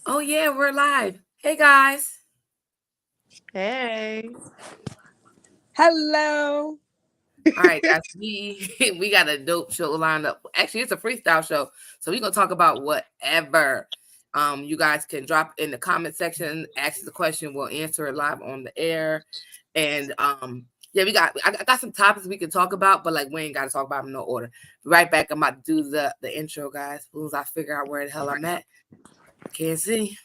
Oh yeah, we're live. Hey guys. Hey. Hello. All right, guys. We we got a dope show lined up. Actually, it's a freestyle show, so we're gonna talk about whatever. You guys can drop in the comment section, ask the question, we'll answer it live on the air. And yeah, I got some topics we can talk about, but like we ain't gotta talk about them in no order. Right back, I'm about to do the intro, guys. As soon as I figure out where the hell I'm at. Can't see.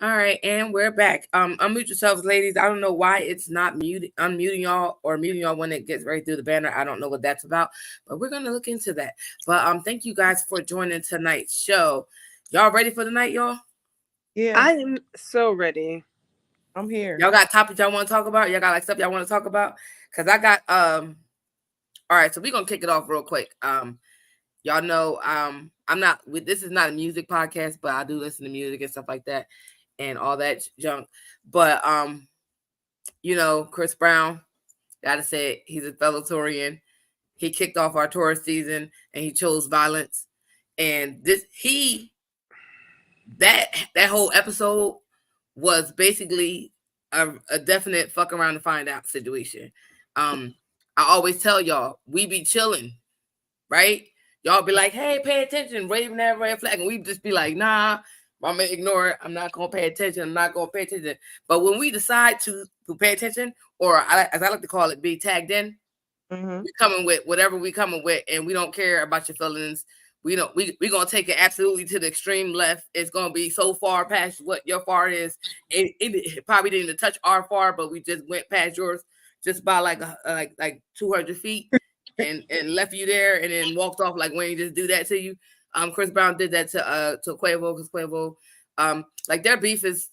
All right, and we're back. Unmute yourselves, ladies. I don't know why it's not unmuting y'all or muting y'all when it gets right through the banner. I don't know what that's about, but we're gonna look into that. But thank you guys for joining tonight's show. Y'all ready for the night, y'all? Yeah, I am so ready. I'm here. Y'all got topics y'all want to talk about? Y'all got like stuff y'all want to talk about? Cause I got All right, so we're gonna kick it off real quick. Y'all know I'm not with this is not a music podcast, but I do listen to music and stuff like that and all that junk. But Chris Brown, gotta say he's a fellow Taurian. He kicked off our tourist season and he chose violence. And that whole episode was basically a definite fuck around to find out situation. I always tell y'all, we be chilling, right? Y'all be like, hey, pay attention, waving that red flag. And we just be like, nah, I'm gonna ignore it. I'm not gonna pay attention. I'm not gonna pay attention. But when we decide to pay attention, or as I like to call it, be tagged in, we coming with whatever we coming with, and we don't care about your feelings. We don't. We gonna take it absolutely to the extreme left. It's gonna be so far past what your far is. It probably didn't even touch our far, but we just went past yours just by like 200 feet, and left you there, and then walked off like Wayne just do that to you. Chris Brown did that to Quavo because Quavo, like their beef is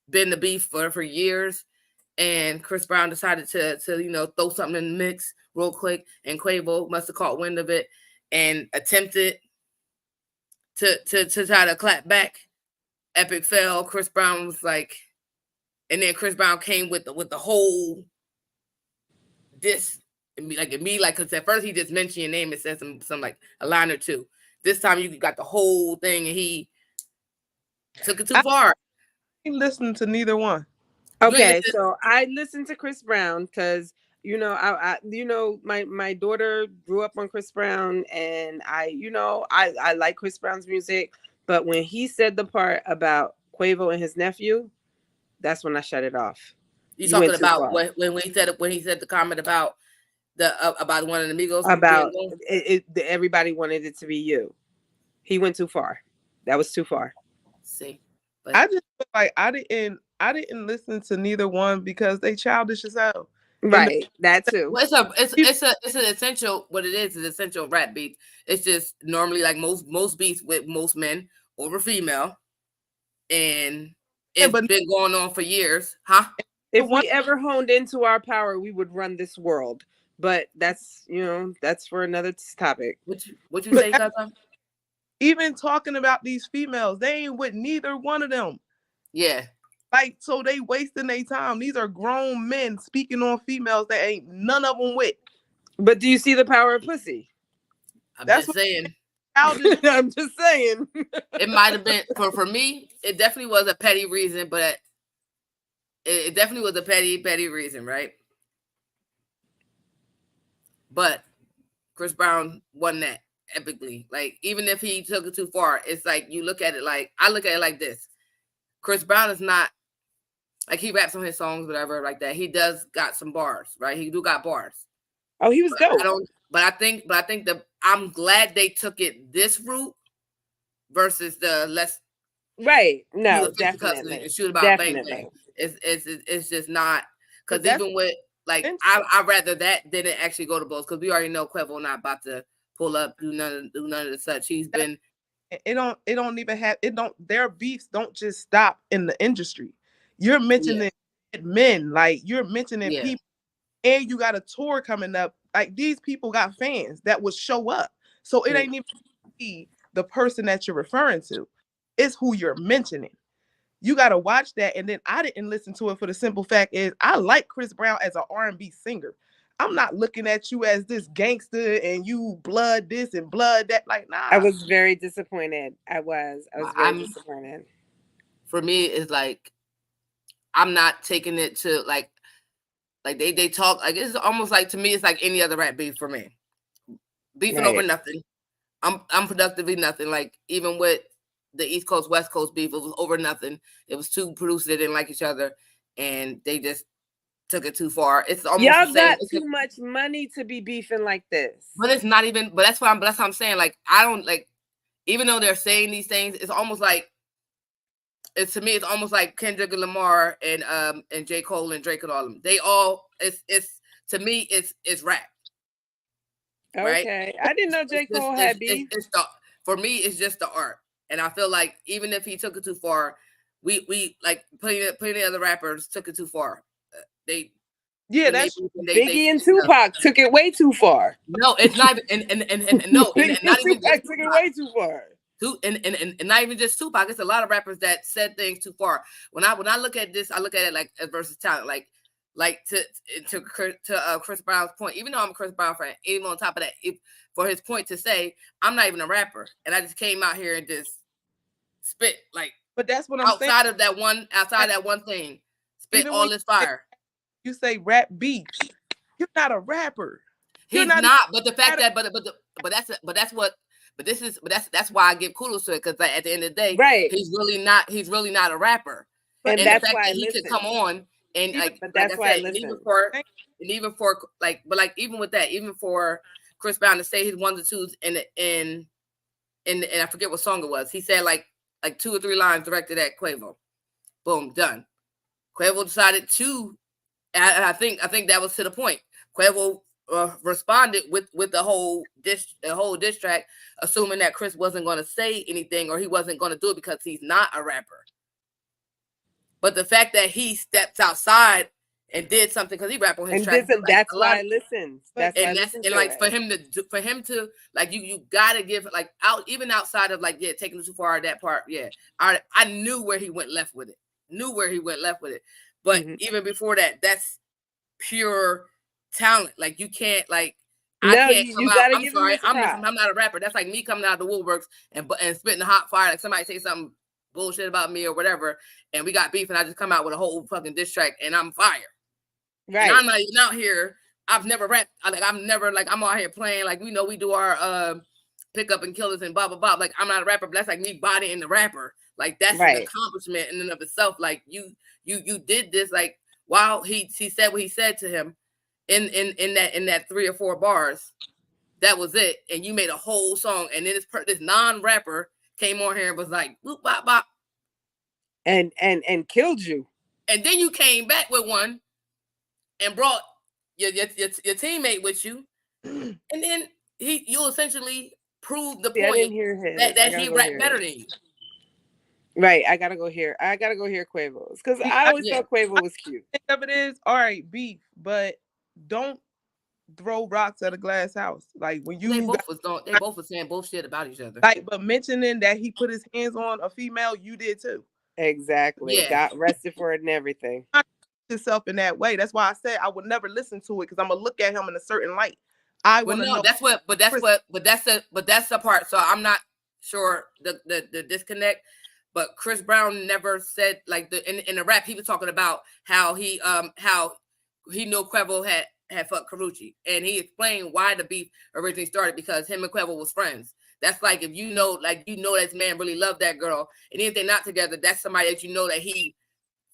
been the beef for years. And Chris Brown decided to throw something in the mix real quick, and Quavo must have caught wind of it and attempted to try to clap back. Epic fail. Chris Brown was like, and then Chris Brown came with the whole this like because at first he just mentioned your name and said some like a line or two. This time you got the whole thing, and he took it too far. I ain't listening to neither one. Okay, so I listened to Chris Brown because my daughter grew up on Chris Brown, and I like Chris Brown's music. But when he said the part about Quavo and his nephew, that's when I shut it off. You talking about when he said the comment about about one of the Migos about everybody wanted it to be you. He went too far. That was too far. See, but I just feel like I didn't listen to neither one because they childish as hell. Right, that too. Well, it's an essential. What it is essential rap beat. It's just normally like most beats with most men over female, and it's been going on for years, huh? If we ever honed into our power, we would run this world. But that's for another topic. What you say, Tata? Even talking about these females, they ain't with neither one of them. Yeah. Like, so they wasting their time. These are grown men speaking on females that ain't none of them with. But do you see the power of pussy? That's just saying. I'm just saying. It might have been for me. It definitely was a petty reason, but it definitely was a petty reason, right? But Chris Brown won that epically. Like, even if he took it too far, it's like you look at it like I look at it like this. Chris Brown is not like he raps on his songs, whatever, like that. He does got some bars, right? He do got bars. Oh, he was dope. I think I'm glad they took it this route versus the less right. No, definitely. And shoot about bang bang. It's just not because even with like I rather that than it actually go to both because we already know Quavo not about to pull up do none of the such. He's been it don't even have it don't their beefs don't just stop in the industry. You're mentioning men, like you're mentioning Yeah. people, and you got a tour coming up. Like these people got fans that would show up. So it ain't even be the person that you're referring to. It's who you're mentioning. You got to watch that. And then I didn't listen to it for the simple fact is I like Chris Brown as an R&B singer. I'm not looking at you as this gangster and you blood this and blood that. Like, nah. I was very disappointed. I was very disappointed. For me, it's like I'm not taking it to like they talk like it's almost like to me it's like any other rap beef for me. Beefing over nothing. I'm productively nothing. Like even with the East Coast West Coast beef, it was over nothing. It was two producers that didn't like each other, and they just took it too far. It's almost y'all the same. got too much money to be beefing like this. But it's not even. But that's what I'm saying. Like I don't like. Even though they're saying these things, it's almost like. It's to me. It's almost like Kendrick and Lamar and J. Cole and Drake and all of them. They all. It's to me. It's rap. Right? Okay, I didn't know J. Cole had beef. For me, it's just the art, and I feel like even if he took it too far, we like plenty of other rappers took it too far. That's Biggie and Tupac took it way too far. No, it's not, and no, and not even Tupac took it way too far. And not even just Tupac. It's a lot of rappers that said things too far. When I look at this, I look at it like versus talent, like to Chris Brown's point. Even though I'm a Chris Brown fan, even on top of that, for his point to say I'm not even a rapper, and I just came out here and just spit like. But that's what I'm saying. Outside that one thing, spit all this fire. You say rap beef. You're not a rapper. He's not. But the fact that that's why I give kudos to it, because like, at the end of the day, right, he's really not a rapper. And that's the fact why that he could come on and like, but that's why I listen. Even for like, but like even with that, even for Chris Brown to say his ones and twos and I forget what song it was. He said like 2 or 3 lines directed at Quavo. Boom, done. Quavo decided to, and I think that was to the point. Quavo responded with the whole diss track, assuming that Chris wasn't going to say anything or he wasn't going to do it because he's not a rapper. But the fact that he stepped outside and did something because he rapped on his track, that's why I listened. For him to like you gotta give like out even outside of like taking it too far that part. I knew where he went left with it. But even before that, that's pure talent. Like you can't like. No, I can't come out. I'm sorry. I'm not a rapper. That's like me coming out of the woodworks and spitting the hot fire. Like somebody say something bullshit about me or whatever, and we got beef, and I just come out with a whole fucking diss track, and I'm fire. Right. And I'm not even out here. I've never rapped. I'm out here playing. Like we do our pick up and killers and blah blah blah. Like I'm not a rapper, but that's like me bodying the rapper. Like that's an accomplishment in and of itself. Like you did this. Like while he said what he said to him in that 3 or 4 bars, that was it. And you made a whole song. And then this non-rapper came on here and was like boop bop bop, and killed you. And then you came back with one and brought your teammate with you, and then you essentially proved the point that he rapped better than you. Right, I gotta go here. Quavo's because I always thought Quavo was cute. Think of it is all right, beef, but don't throw rocks at a glass house. Like when you they both were saying bullshit about each other. Like, but mentioning that he put his hands on a female, you did too. Exactly. Yeah. Got arrested for it and everything. Yourself in that way. That's why I said I would never listen to it because I'm gonna look at him in a certain light. I want to know. That's the part. So I'm not sure the disconnect. But Chris Brown never said like in the rap he was talking about how he knew Quavo had fucked Karuchi, and he explained why the beef originally started because him and Quavo was friends. That's like if you know this man really loved that girl, and even if they're not together, that's somebody that you know that he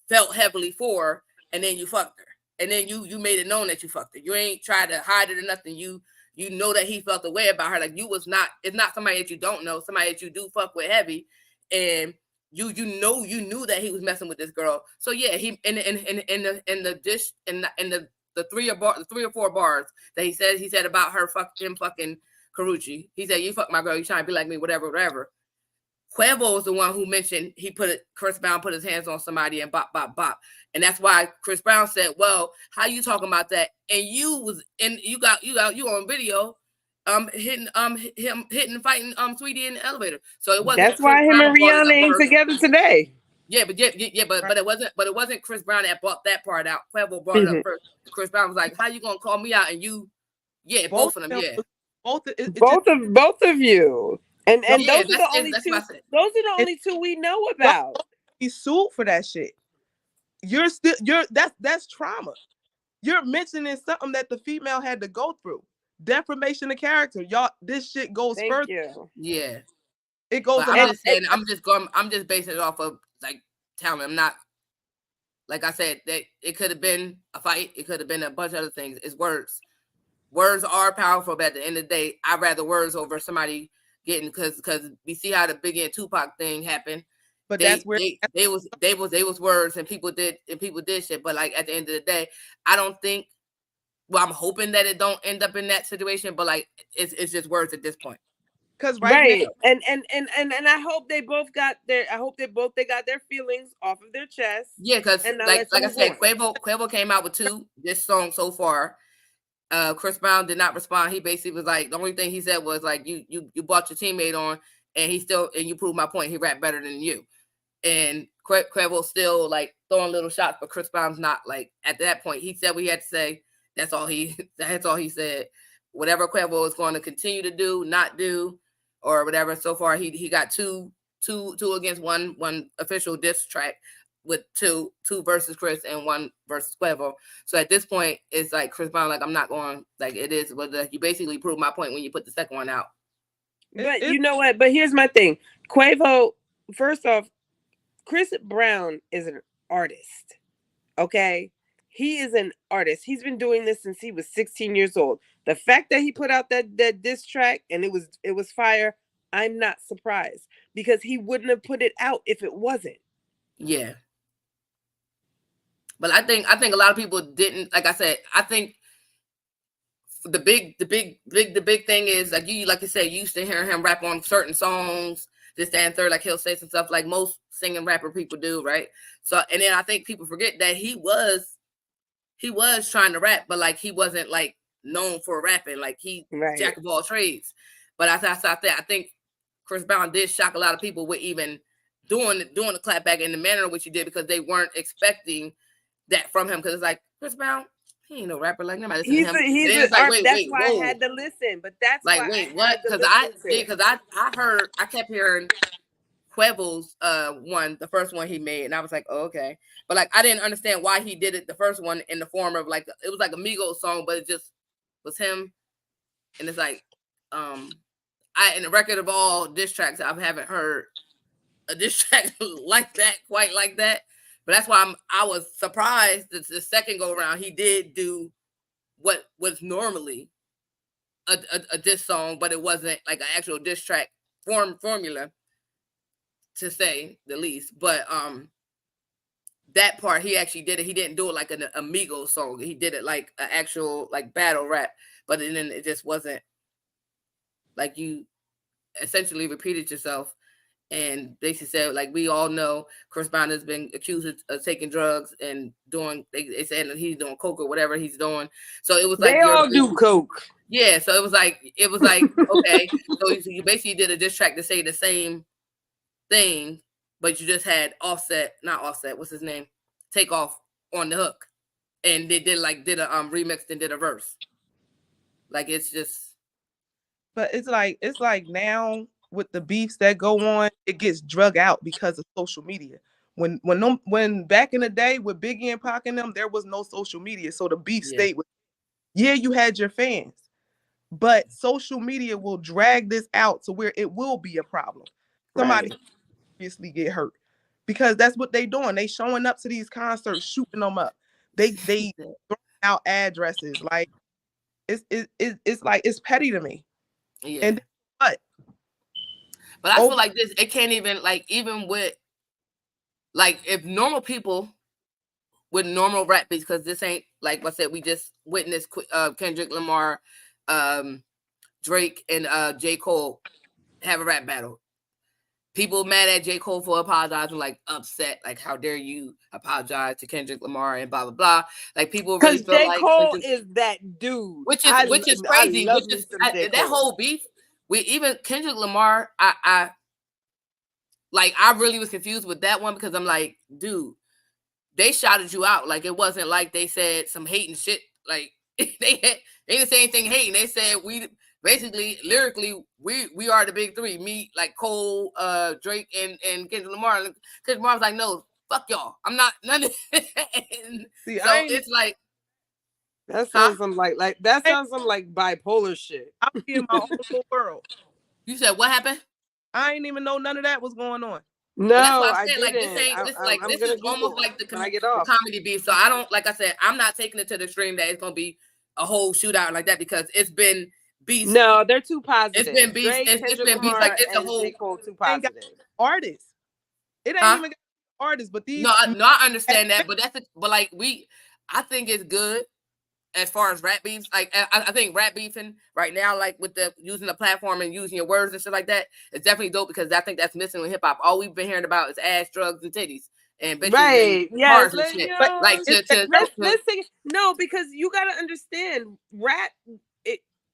felt heavily for, and then you fucked her, and then you made it known that you fucked her. You ain't tried to hide it or nothing. You know that he felt the way about her. Like it's not somebody that you don't know, somebody that you do fuck with heavy, and you knew that he was messing with this girl. So yeah, he in the 3 or 4 bars that he said about her fucking Karuchi. He said, "You fuck my girl, you trying to be like me, whatever." Quavo was the one who mentioned Chris Brown put his hands on somebody and bop bop bop, and that's why Chris Brown said, "Well, how you talking about that?" And you on video, hitting him fighting Sweetie in the elevator. So it wasn't. That's why him and Rihanna ain't together today. Yeah, but it wasn't Chris Brown that brought that part out. Quavo brought it up first. Chris Brown was like, "How you gonna call me out?" And you, both of them, both of you. And those are the only two. Those are the only two we know about. He sued for that shit. That's trauma. You're mentioning something that the female had to go through. Defamation of character. Y'all, this shit goes further. You. Yeah. It goes. I'm just saying. I'm just basing it off of like talent. I'm not. Like I said, that it could have been a fight. It could have been a bunch of other things. It's words. Words are powerful, but at the end of the day, I'd rather words over somebody getting because we see how the Biggie and Tupac thing happened. But that's where they was words and people did shit. But like at the end of the day, I don't think. Well, I'm hoping that it don't end up in that situation. But like it's just words at this point. Because now, and I hope they both got their. I hope they got their feelings off of their chest. Yeah, because like I said, Quavo came out with 2 this song so far. Chris Brown did not respond. He basically was like, the only thing he said was like, you brought your teammate on, and you proved my point. He rapped better than you, and Quavo still like throwing little shots, but Chris Brown's not like at that point. He said what he had to say. That's all he said. Whatever Quavo is going to continue to do, not do, or whatever. So far, he got two against one official diss track with two versus Chris and 1 versus Quavo. So at this point, it's like Chris Brown, like I'm not going, like it is. But you basically proved my point when you put the second one out. But you know what? But here's my thing. Quavo, first off, Chris Brown is an artist. Okay? He is an artist. He's been doing this since he was 16 years old. The fact that he put out that diss track and it was fire, I'm not surprised because he wouldn't have put it out if it wasn't. Yeah. But I think a lot of people didn't, like I said, I think the big thing is like you said, you used to hear him rap on certain songs, this, that, and third, like he'll say some stuff like most singing rapper people do, right? So and then I think people forget that he was trying to rap, but like he wasn't like known for rapping, like he jack of all trades. But I think Chris Brown did shock a lot of people with even doing the clapback in the manner in which he did because they weren't expecting that from him. Because it's like Chris Brown, he ain't no rapper like nobody. He's like, that's why I had to listen. But that's like, wait, what? Because I kept hearing Quavo's one, the first one he made, and I was like, oh, okay. But like I didn't understand why he did it the first one in the form of like it was like a Migos song, but it just was him. And it's like in the record of all diss tracks, I haven't heard a diss track quite like that. But that's why I was surprised that the second go around he did do what was normally a diss song, but it wasn't like an actual diss track formula, to say the least. But that part he actually did it. He didn't do it like an Amigo song. He did it like an actual like battle rap. But then it just wasn't like you essentially repeated yourself. And basically said, like we all know, Chris Brown has been accused of taking drugs and doing. They said that he's doing coke or whatever he's doing. So it was like they all do coke. Yeah. So it was like okay. So you basically did a diss track to say the same thing, but you just had not Offset. What's his name? Takeoff on the hook, and they did a remix and did a verse. Like it's just. But it's like now. With the beefs that go on, it gets drug out because of social media. When back in the day with Biggie and Pac and them, there was no social media, so the beef stayed with. Yeah, you had your fans, but social media will drag this out to where it will be a problem. Somebody obviously get hurt because that's what they doing. They showing up to these concerts, shooting them up. They throwing out addresses. Like it's like it's petty to me. Yeah. And what? But I feel like this, it can't even, like, even with, like, if normal people with normal rap beats, because this ain't, like I said, we just witnessed Kendrick Lamar, Drake, and J. Cole have a rap battle. people mad at J. Cole for apologizing, like upset, like how dare you apologize to Kendrick Lamar and blah blah blah. Like people really feel J. like Cole is that dude, which is crazy. I love me some J. That Cole. whole beef. We even Kendrick Lamar. I really was confused with that one because I'm like, dude, they shouted you out. Like it wasn't like they said some hating shit. Like they didn't say anything hating. They said we basically lyrically we are the big three. Me, like Cole, Drake, and Kendrick Lamar. And Kendrick Lamar was like, no, fuck y'all. I'm not none of See, so it's like that sounds some like that sounds some like bipolar shit. I'm in my own little world. You said what happened? I ain't even know none of that was going on. No, that's what I said. Like this ain't this like this is almost like the comedy beef. So I don't, like I said, I'm not taking it to the extreme that it's gonna be a whole shootout like that because it's been beefs. No, they're too positive. It's been beefs. It's been beefs like it's a whole J. Cole too positive. Artists. It ain't even artists, but these. No, I understand that, but but like I think it's good as far as rap beefs. Like I think rap beefing right now, like with the using the platform and using your words and shit like that, it's definitely dope because I think that's missing with hip hop. All we've been hearing about is ass, drugs, and titties and bitches right. and Yes, cars and shit. But like let's sing. No, because you gotta understand, rap.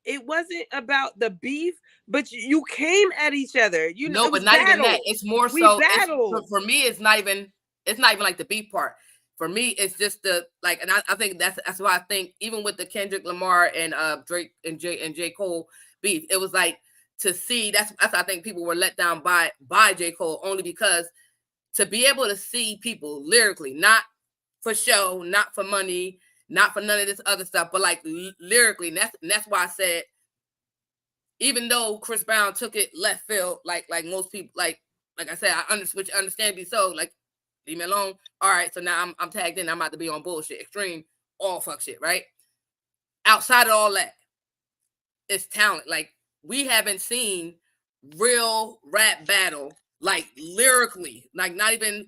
It wasn't about the beef, but you came at each other. You know, no, but not even that. It's more so. For me, it's not even like the beef part. For me, it's just the like, and I think that's why I think even with the Kendrick Lamar and Drake and J. Cole beef, it was like to see that's I think people were let down by J. Cole only because to be able to see people lyrically, not for show, not for money, not for none of this other stuff, but like lyrically, and that's why I said, even though Chris Brown took it left field, like most people, like I said, which understandably so, like leave me alone. All right, so now I'm tagged in. I'm about to be on bullshit, extreme, all fuck shit, right? Outside of all that, it's talent. Like we haven't seen real rap battle, like lyrically, like not even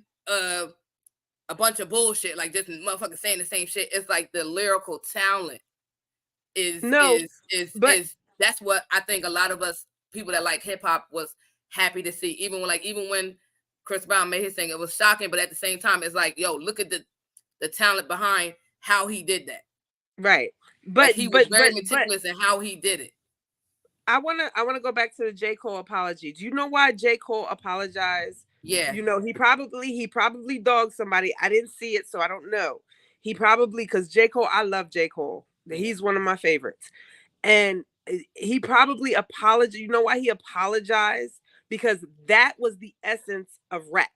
a bunch of bullshit, like just motherfuckers saying the same shit. It's like the lyrical talent is that's what I think a lot of us people that like hip hop was happy to see. Even when Chris Brown made his thing, it was shocking, but at the same time, it's like, yo, look at the talent behind how he did that. Right, but like he was very meticulous in how he did it. I wanna go back to the J. Cole apology. Do you know why J. Cole apologized? Yeah, you know, he probably dogged somebody. I didn't see it, so I don't know. He probably, because J. Cole, I love J. Cole. He's one of my favorites, and he probably apologized. You know why he apologized? Because that was the essence of rap.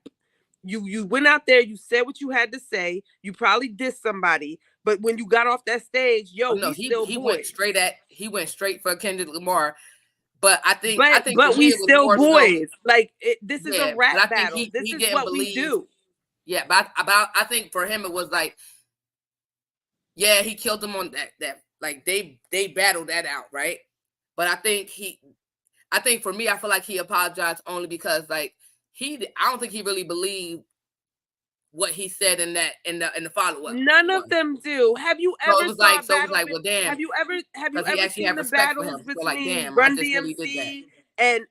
You went out there, you said what you had to say. You probably dissed somebody, but when you got off that stage, he went straight for Kendrick Lamar. But I think we still boys. Like this is a rap battle. This is what we do. Yeah, but I think for him it was like, yeah, he killed him on that like they battled that out, right? But I think for me, I feel like he apologized only because like I don't think he really believed what he said in the follow-up. None of them do. Have you ever it was like, well, damn. Have you ever seen the battles between like, damn, Run DMC and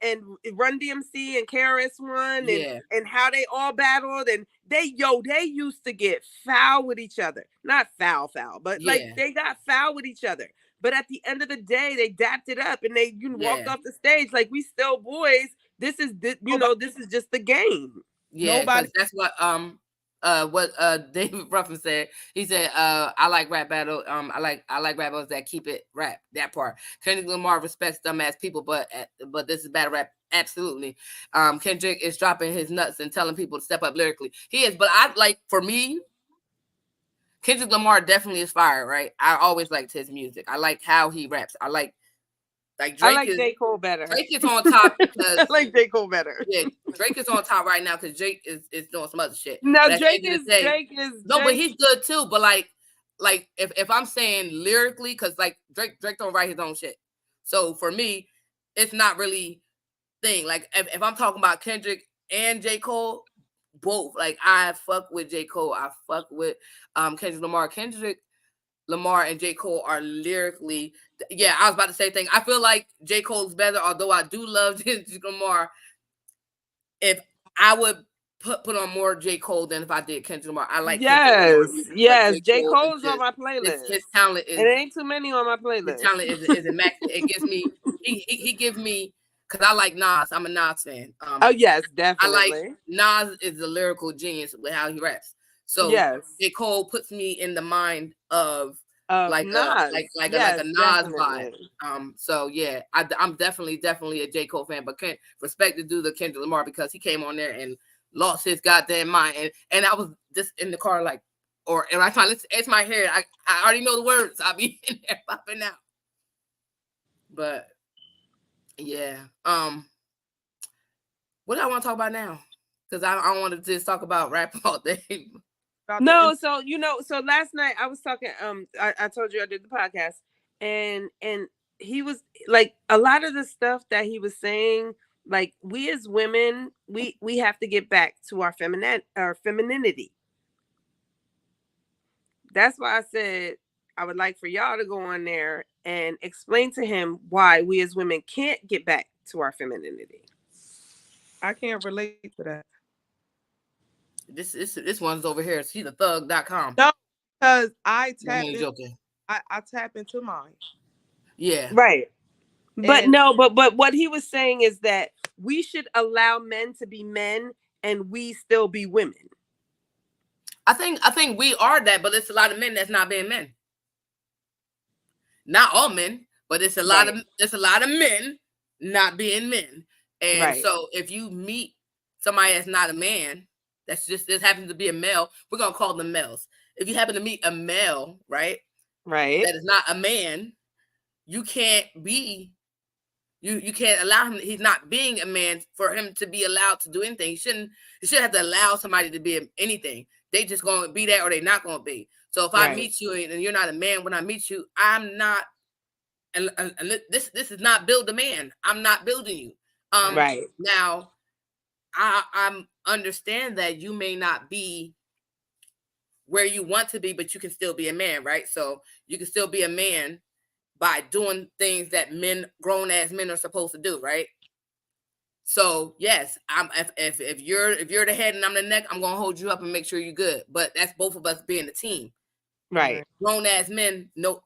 Run DMC and KRS-One and how they all battled, and they used to get foul with each other. Not foul, but like they got foul with each other. But at the end of the day, they dapped it up and they walked off the stage like we still boys. This is this is just the game. Yeah, that's what David Ruffin said. He said, I like rap battle. I like rap battles that keep it rap. That part. Kendrick Lamar respects them as people, but this is battle rap. Absolutely. Kendrick is dropping his nuts and telling people to step up lyrically. He is, but for me, Kendrick Lamar definitely is fire, right? I always liked his music. I like how he raps. I like Drake. I like J. Cole better. Drake is on top because I like J. Cole better. Yeah, Drake is on top right now because Drake is doing some other shit. No, Drake is but he's good too. But like if I'm saying lyrically, because like Drake don't write his own shit. So for me, it's not really thing. Like if I'm talking about Kendrick and J. Cole, both. Like I fuck with J. Cole. I fuck with Kendrick Lamar. Kendrick Lamar and J. Cole are lyrically, I was about to say thing. I feel like J. Cole's better, although I do love Kendrick Lamar. if I would put on more J. Cole than if I did Kendrick Lamar. I like Yes, Kendrick Lamar, yes. J. Cole Cole's on my playlist. his talent is. It ain't too many on my playlist. His talent is immaculate. It gives me he gives me because I like Nas. I'm a Nas fan. Oh yes, I definitely. like Nas is a lyrical genius with how he raps. So yes. J. Cole puts me in the mind of like Nas. like yes, a Nas definitely. vibe. So yeah, I'm definitely a J. Cole fan, but can't respect the dude the Kendrick Lamar because he came on there and lost his goddamn mind. And I was just in the car like, or am I trying to it's my hair? I already know the words. I'll be in there popping out. But yeah, what do I want to talk about now? Because I wanted to just talk about rap all day. No, so so last night I was talking. I told you I did the podcast, and he was like a lot of the stuff that he was saying. Like we as women, we have to get back to our femininity. That's why I said I would like for y'all to go on there and explain to him why we as women can't get back to our femininity. I can't relate to that. This one's over here. See the thug.com. No, because I tap into mine. Yeah. Right. But but what he was saying is that we should allow men to be men and we still be women. I think we are that, but it's a lot of men that's not being men. Not all men, but it's a lot of men not being men. And so if you meet somebody that's not a man, that's just this happens to be a male, we're gonna call them males. If you happen to meet a male, right, that is not a man, you can't be. You can't allow him. He's not being a man for him to be allowed to do anything. You shouldn't have to allow somebody to be anything. They just gonna be that or they not gonna be. So if I meet you and you're not a man, when I meet you, I'm not. And this is not build a man. I'm not building you. Now, I understand that you may not be where you want to be, but you can still be a man, right? So you can still be a man by doing things that grown ass men are supposed to do, right? So yes, if you're the head and I'm the neck, I'm gonna hold you up and make sure you're good. But that's both of us being a team. Right. Grown ass men know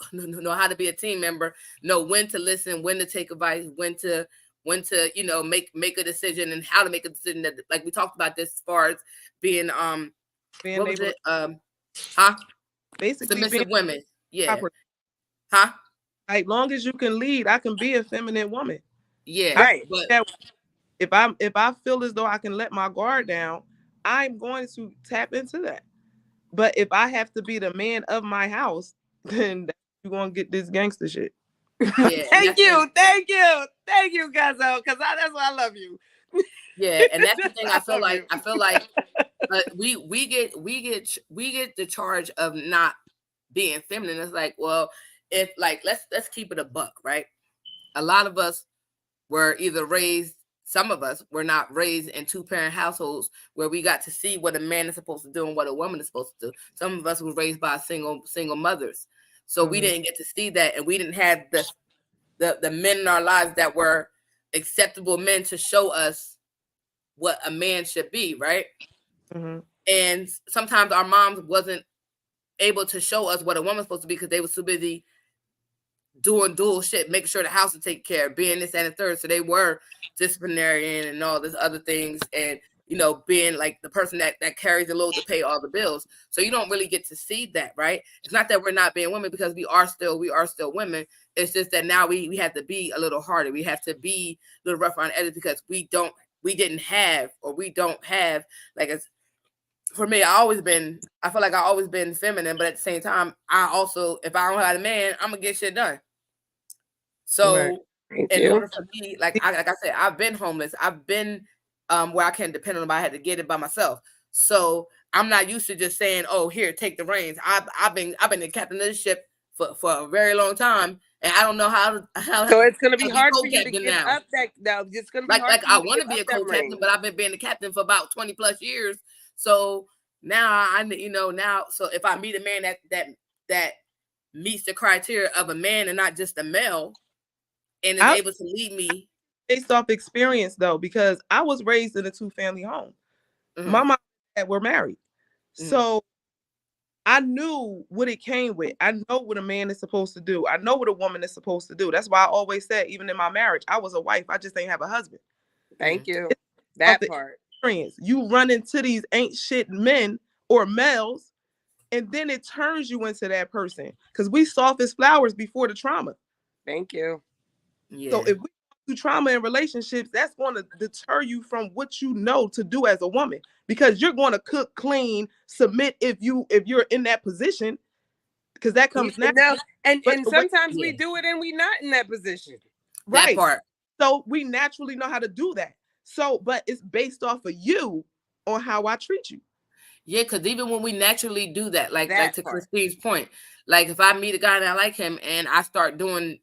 how to be a team member, know when to listen, when to take advice, when to make a decision and how to make a decision that, like we talked about this as far as being what was it? Basically submissive women. Yeah. Proper. Huh? Like long as you can lead, I can be a feminine woman. Yeah. Right. But if I feel as though I can let my guard down, I'm going to tap into that. But if I have to be the man of my house, then you're gonna get this gangster shit. Yeah. thank you, Gazzo, because that's why I love you. Yeah, and that's the thing. I feel like we get the charge of not being feminine. It's like, well, if like let's keep it a buck, right? A lot of us were either raised. Some of us were not raised in 2-parent households where we got to see what a man is supposed to do and what a woman is supposed to do. Some of us were raised by single mothers, so we didn't get to see that, and we didn't have the men in our lives that were acceptable men to show us what a man should be, right? And sometimes our moms wasn't able to show us what a woman's supposed to be because they were too busy doing dual shit, making sure the house would take care of, being this and the third. So they were disciplinarian and all this other things, and being like the person that carries the load to pay all the bills. So you don't really get to see that, right? It's not that we're not being women, because we are still women. It's just that now we have to be a little harder. We have to be a little rougher on edges because we don't have like as for me, I feel like I've always been feminine, but at the same time, I also, if I don't have a man, I'm gonna get shit done. So in order for me, like I said, I've been homeless. I've been where I can't depend on nobody. I had to get it by myself. So I'm not used to just saying, "Oh, here, take the reins." I've been the captain of the ship for a very long time, and I don't know how. So it's gonna be hard for you to get up that. No, it's gonna be hard. Like I want to be a co-captain, but I've been being the captain for about 20 plus years. So now so if I meet a man that meets the criteria of a man and not just a male, and is able to lead me. based off experience though, because I was raised in a 2-family home. Mm-hmm. My mom and dad were married. So I knew what it came with. I know what a man is supposed to do. I know what a woman is supposed to do. That's why I always said, even in my marriage, I was a wife. I just ain't have a husband. Thank you. It's That part. Experience. You run into these ain't shit men or males, and then it turns you into that person. Because we soft as flowers before the trauma. Thank you. Yeah. So if we do trauma in relationships, that's going to deter you from what you know to do as a woman, because you're going to cook, clean, submit if you're in that position, because that comes next. No, and sometimes we do it and we not in that position. Right. That part. So we naturally know how to do that. So, but it's based off of you on how I treat you. Yeah, because even when we naturally do that, like to Christine's point, like if I meet a guy and I like him and I start doing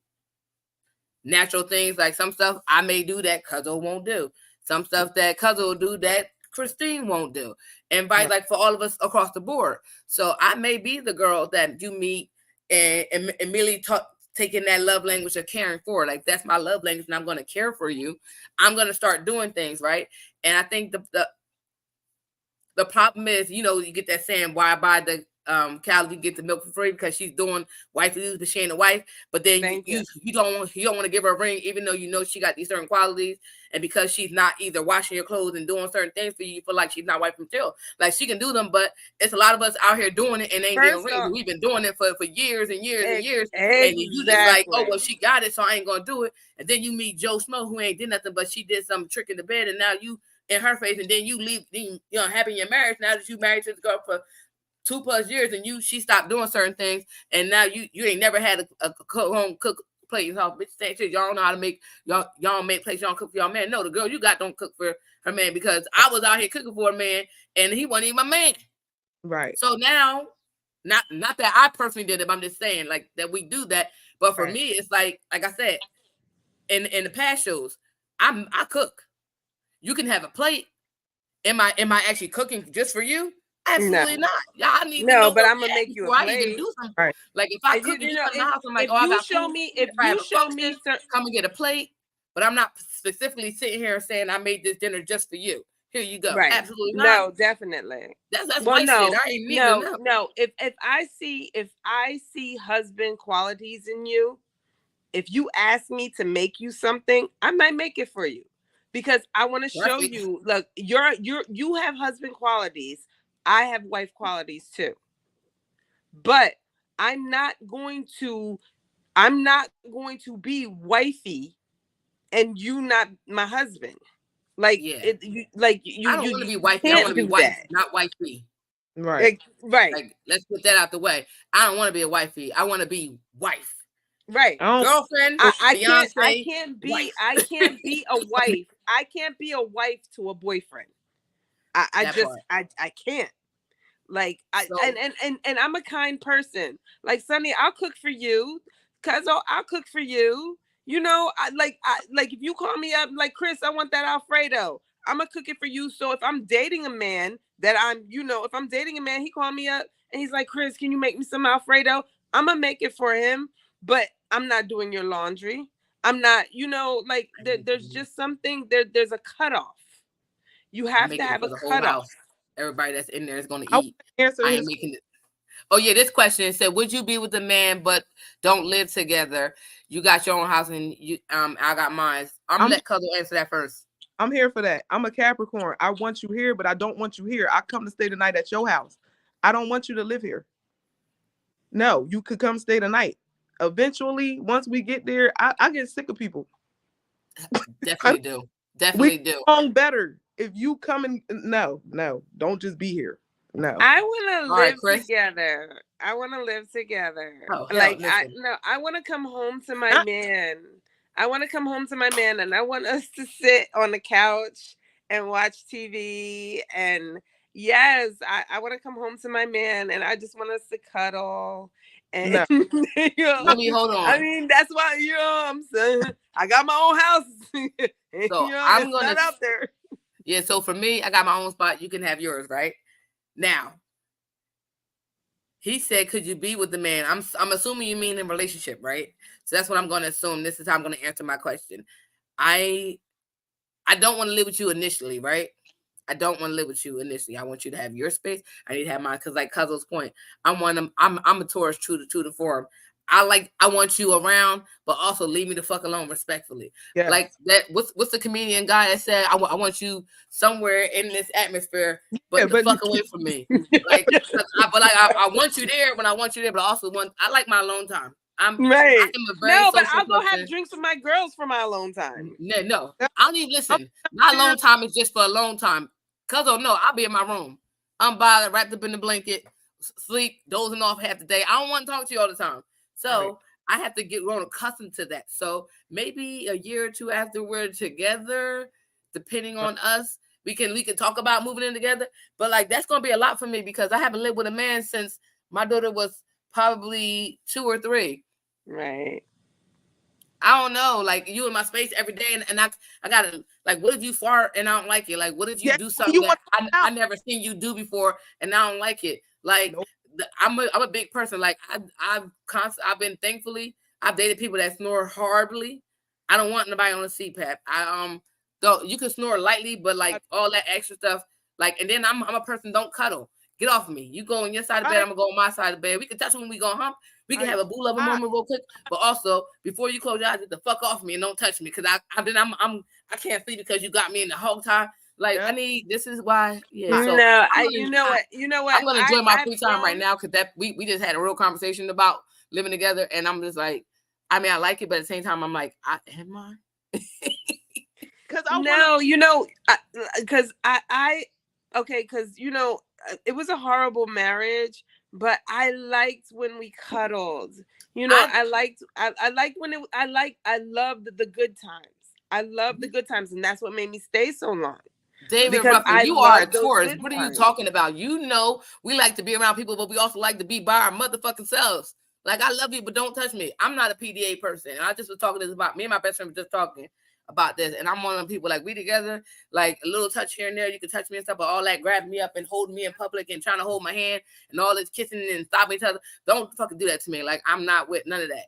natural things, like some stuff I may do that Cuzzo won't do. Some stuff that Cuzzo will do that Christine won't do. And by like for all of us across the board. So I may be the girl that you meet and immediately taking that love language of caring for. Like that's my love language and I'm going to care for you. I'm going to start doing things, right? And I think the problem is, you know, you get that saying, why buy the cow if you get the milk for free, because she's doing wifely duties, but she ain't a wife. But then you don't want to give her a ring, even though you know she got these certain qualities, and because she's not either washing your clothes and doing certain things for you, you feel like she's not wife material. Like she can do them, but it's a lot of us out here doing it and ain't getting rings. We've been doing it for years and years and years, and you just like, oh well, she got it, so I ain't gonna do it. And then you meet Joe Smo, who ain't did nothing, but she did some trick in the bed, and now you in her face, and then you leave, then you know, happy in your marriage. Now that you married to this girl for 2+ years, and she stopped doing certain things, and now you ain't never had a home cook plate. Bitch, shit, y'all don't know how to make y'all don't make plates. Y'all don't cook for y'all man. No, the girl you got don't cook for her man, because I was out here cooking for a man, and he wasn't even my man. Right. So now, not that I personally did it, but I'm just saying like that we do that. But for me, it's like I said in the past shows, I cook. You can have a plate. Am I actually cooking just for you? Absolutely not. Y'all need to know. But I'm gonna make you a plate. I even do something. Right. Like if I cook, you know, in the house, I'm like, oh, I got food. If you show me, come and get a plate. But I'm not specifically sitting here saying I made this dinner just for you. Here you go. Right. Absolutely not. No, definitely. That's my shit. I ain't need to know. No. If I see husband qualities in you, if you ask me to make you something, I might make it for you. Because I want to show you, look, you have husband qualities. I have wife qualities too. But I'm not going to be wifey and you not my husband. Like I don't want to be wifey. I want to be wife, not wifey. Right. Like let's put that out the way. I don't want to be a wifey. I want to be wife. Right. Girlfriend, I Beyonce, can't be wife. I can't be a wife. I can't be a wife to a boyfriend. I can't. Like and I'm a kind person. Like Sonny, I'll cook for you. Cuzzo, I'll cook for you. You know, I like if you call me up like Chris, I want that Alfredo. I'm gonna cook it for you. So if I'm dating a man if I'm dating a man, he called me up and he's like, Chris, can you make me some Alfredo? I'm gonna make it for him, but I'm not doing your laundry. I'm not, like there's just something there's a cutoff. You have to have a cutoff. Everybody that's in there is going to eat. I ain't making it. Oh yeah, this question said, would you be with a man but don't live together? You got your own house and you I got mine. I'm let Cuddle answer that first. I'm here for that. I'm a Capricorn. I want you here, but I don't want you here. I come to stay the night at your house. I don't want you to live here. No, you could come stay the night. Eventually, once we get there, I get sick of people. Definitely do. Definitely do. We better. If you come and no, don't just be here. No. I want to live together. I want to live together. Oh, I want to come home to my man. I want to come home to my man, and I want us to sit on the couch and watch TV. And yes, I want to come home to my man, and I just want us to cuddle. And let me hold on. I mean, that's why I'm saying I got my own house. So I'm gonna not out there. Yeah, so for me, I got my own spot. You can have yours, right? Now, he said, could you be with the man? I'm assuming you mean in relationship, right? So that's what I'm going to assume. This is how I'm going to answer my question. I don't want to live with you initially, right? I don't want to live with you initially. I want you to have your space. I need to have mine because, like Cuzzo's point, I'm a Taurus, true to form. I want you around, but also leave me the fuck alone, respectfully. Yes. Like that. What's the comedian guy that said, I want you somewhere in this atmosphere, but the fuck away from me. Like, I want you there when I want you there, but I also I like my alone time. I am a very but I'll go person. have drinks with my girls for my alone time. No, I don't even listen. My alone time is just for alone time. Cause I'll be in my room. I'm bothered, wrapped up in the blanket, sleep, dozing off half the day. I don't want to talk to you all the time. So I have to get grown accustomed to that. So maybe a year or two after we're together, depending on us, we can talk about moving in together. But like that's gonna be a lot for me because I haven't lived with a man since my daughter was probably 2 or 3. Right. I don't know, like you in my space every day, and I gotta like, what if you fart and I don't like it? Like, what if you do something that I never seen you do before and I don't like it? Like, I'm a big person. Like, I've been thankfully I've dated people that snore horribly. I don't want nobody on a CPAP. Though you can snore lightly, but like all that extra stuff. Like, and then I'm a person don't cuddle. Get off of me. You go on your side of the bed, I'm gonna go on my side of the bed. We can touch when we go hump. We can have a boo lover moment real quick, but also before you close your eyes, get the fuck off me and don't touch me because I can't sleep because you got me in the whole time. Like I need. This is why. Yeah. So you know what? I'm gonna enjoy my free time right now because that we just had a real conversation about living together, and I'm just like, I mean, I like it, but at the same time, I'm like, am I? Because it was a horrible marriage. But I liked when we cuddled. I loved the good times. I loved the good times, and that's what made me stay so long. David Ruffin, you are a Taurus. What are you talking about? We like to be around people, but we also like to be by our motherfucking selves. Like, I love you, but don't touch me. I'm not a PDA person. And I just was talking this about me and my best friend were just talking about this, and I'm one of them people like we together, like a little touch here and there. You can touch me and stuff, but all that grabbing me up and holding me in public and trying to hold my hand and all this kissing and stopping each other. Don't fucking do that to me. Like I'm not with none of that.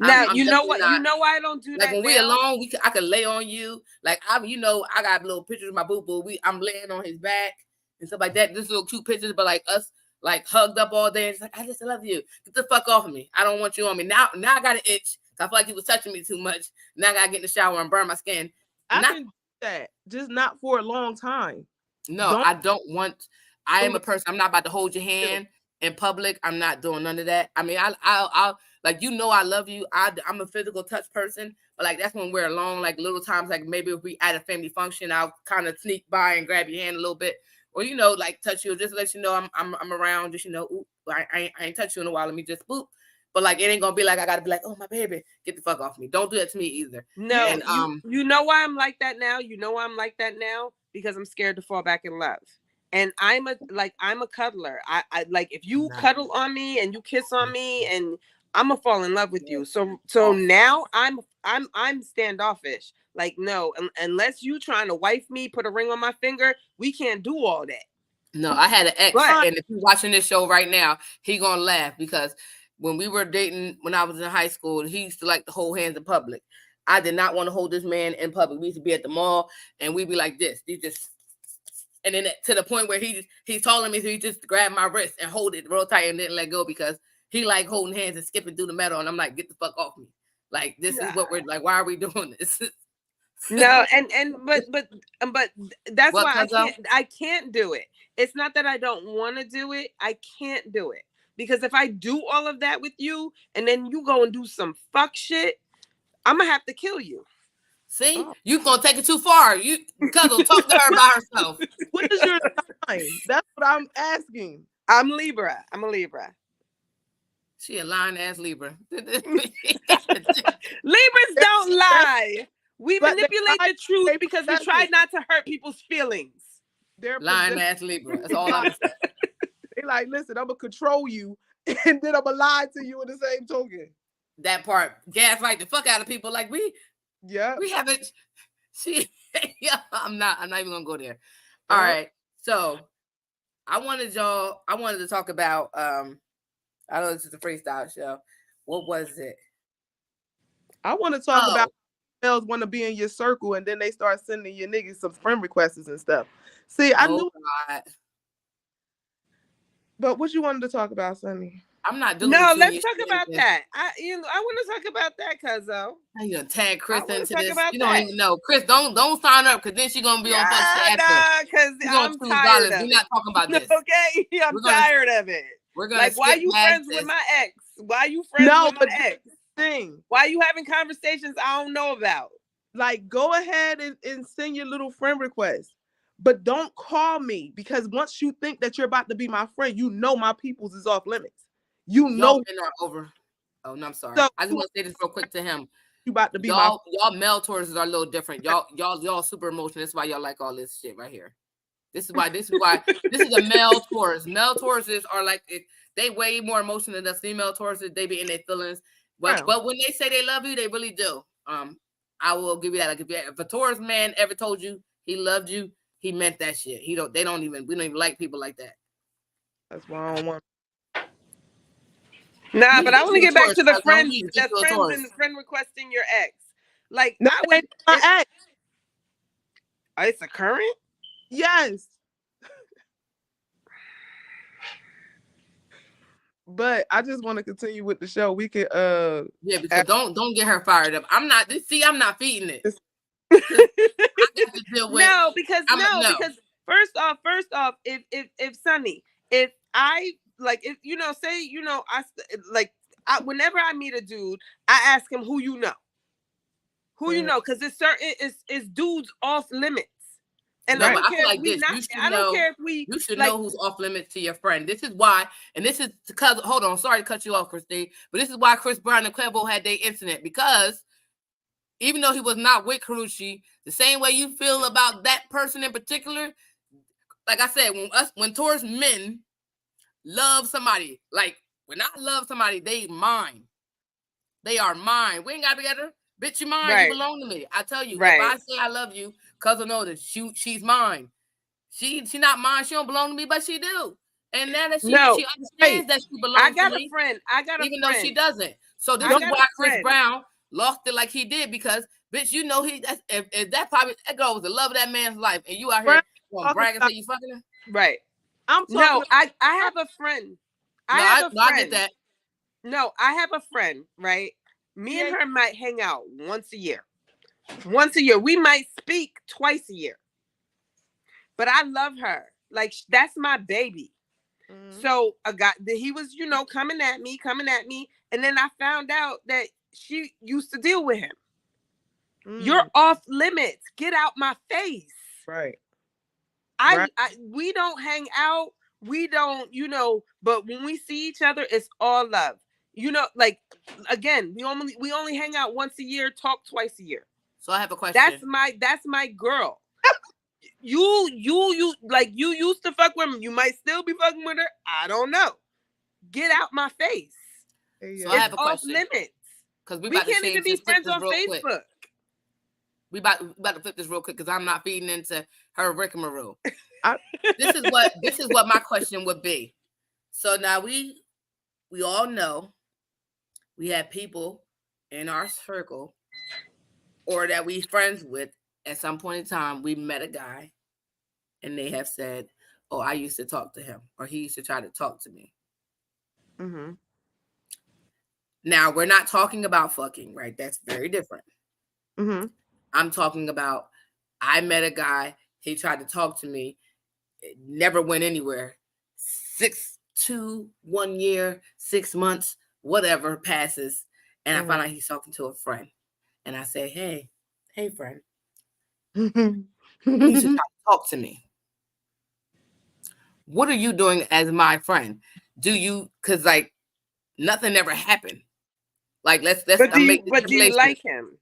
Now you know what? You know why I don't do that. Like when we alone, I could lay on you. Like I got little pictures of my boo boo. I'm laying on his back and stuff like that. This little cute pictures, but like us. Like hugged up all day. It's like, I just love you. Get the fuck off of me. I don't want you on me. Now I got an itch. I feel like he was touching me too much. Now I gotta get in the shower and burn my skin. I can do that, just not for a long time. No, I don't want. I am a person. I'm not about to hold your hand in public. I'm not doing none of that. I mean, I'll like I love you. I'm a physical touch person, but like that's when we're alone. Like little times, like maybe if we at a family function, I'll kind of sneak by and grab your hand a little bit. Or like touch you, just to let you know I'm around. Just ooh, I ain't touched you in a while. Let me just boop. But like it ain't gonna be like I gotta be like, oh my baby, get the fuck off me. Don't do that to me either. No, and, you know why I'm like that now. You know why I'm like that now because I'm scared to fall back in love. And I'm a cuddler. I like if you cuddle on me and you kiss on me and I'm gonna fall in love with you. So now I'm standoffish. Like, no, unless you trying to wife me, put a ring on my finger, we can't do all that. No, I had an ex, and if you're watching this show right now, he gonna laugh because when we were dating, when I was in high school, he used to like to hold hands in public. I did not want to hold this man in public. We used to be at the mall, and we'd be like this. And then to the point where he's taller than me, so he just grabbed my wrist and hold it real tight and didn't let go because he like holding hands and skipping through the metal, and I'm like, get the fuck off me. Like this is what we're like. Why are we doing this? No, but that's why I can't do it. It's not that I don't want to do it. I can't do it. Because if I do all of that with you and then you go and do some fuck shit, I'm going to have to kill you. See? You going to take it too far. You Cuddle, talk to her by herself. What is your sign? That's what I'm asking. I'm Libra. I'm a Libra. She a lying ass Libra. Libras don't lie. We manipulate the truth because we try not to hurt people's feelings. They're lying ass Libra. That's all I'm saying. They like, listen, I'm gonna control you, and then I'm gonna lie to you in the same token. That part, gaslight the fuck out of people. Like we haven't. I'm not even gonna go there. All right, so I wanted to talk about. I know this is a freestyle show. What was it? I want to talk about Girls want to be in your circle, and then they start sending your niggas some friend requests and stuff. See, I knew. God. But what you wanted to talk about, Sonny? I'm not doing No, it. let's talk about that. I want to talk about that, cuzzo. You gonna tag Chris into this? You that. don't even know. Chris, don't sign up because then she's gonna be on fuck shit after. Nah, because I'm tired of it. We're not talking about this. Okay, I'm tired of it. We're gonna like, why you friends with my ex? Why you friends with my ex? Thing. Why you having conversations I don't know about? Like, go ahead and send your little friend request. But don't call me, because once you think that you're about to be my friend, you know my people's is off limits. You know are over. Oh no, I'm sorry. So, I just want to say this real quick to him. You about to be y'all male Tauruses are a little different. Y'all super emotional. That's why y'all like all this shit right here. This is why this is a male Taurus. Male Tauruses are like they way more emotional than us. Female Tauruses, they be in their feelings. But when they say they love you, they really do. I will give you that. Like if a Taurus man ever told you he loved you, he meant that shit. We don't even like people like that. That's why I don't want. Nah, but I want to get back to the friends. That's friends and friend requesting your ex. Like, no, my ex. It's a current? Yes. But I just want to continue with the show. We could yeah, because don't get her fired up. I'm not feeding it. No, because first off, if Sonny, if I like, if say whenever I meet a dude, I ask him who you know, because it's certain it's dudes off limits. And no, I feel like this. I don't care if we. You should know who's off limits to your friend. This is why, and this is because. Hold on, sorry to cut you off, Christine, but this is why Chris Brown and Quavo had their incident, because even though he was not with Karrueche, the same way you feel about that person in particular, like I said, when Taurus men love somebody, like when I love somebody, they mine. They are mine. We ain't got together. Bitch, you mine. Right. You belong to me. I tell you, if I say I love you, cousin know that she's mine. She not mine. She don't belong to me, but she do. And now that she understands that she belongs to me. I got a friend. Even though she doesn't. So this is why Chris Brown lost it like he did, because bitch, if that girl was the love of that man's life, and you out here bragging and say you fucking her. Right. I have a friend. I get that. No, I have a friend, right? Me and her might hang out once a year. We might speak twice a year. But I love her. Like, that's my baby. Mm-hmm. So he was, coming at me. And then I found out that she used to deal with him. Mm. You're off limits. Get out my face. Right. We don't hang out. We don't, but when we see each other, it's all love. Again, we only hang out once a year, talk twice a year. So I have a question. That's my girl. you used to fuck with him. You might still be fucking with her. I don't know. Get out my face. So I have a question. Off limits. Because we can't even be friends on Facebook. Quick. We about to flip this real quick because I'm not feeding into her rigmarole. This is what my question would be. So now we all know we have people in our circle or that we friends with. At some point in time, we met a guy and they have said, oh, I used to talk to him, or he used to try to talk to me. Mm-hmm. Now, we're not talking about fucking, right? That's very different. Mm-hmm. I'm talking about, I met a guy, he tried to talk to me, it never went anywhere. 1 year, 6 months, whatever passes, and I find out he's talking to a friend. And I say, hey, friend. You should talk to me. What are you doing as my friend? Do you, because like nothing ever happened. Like let's do you like him?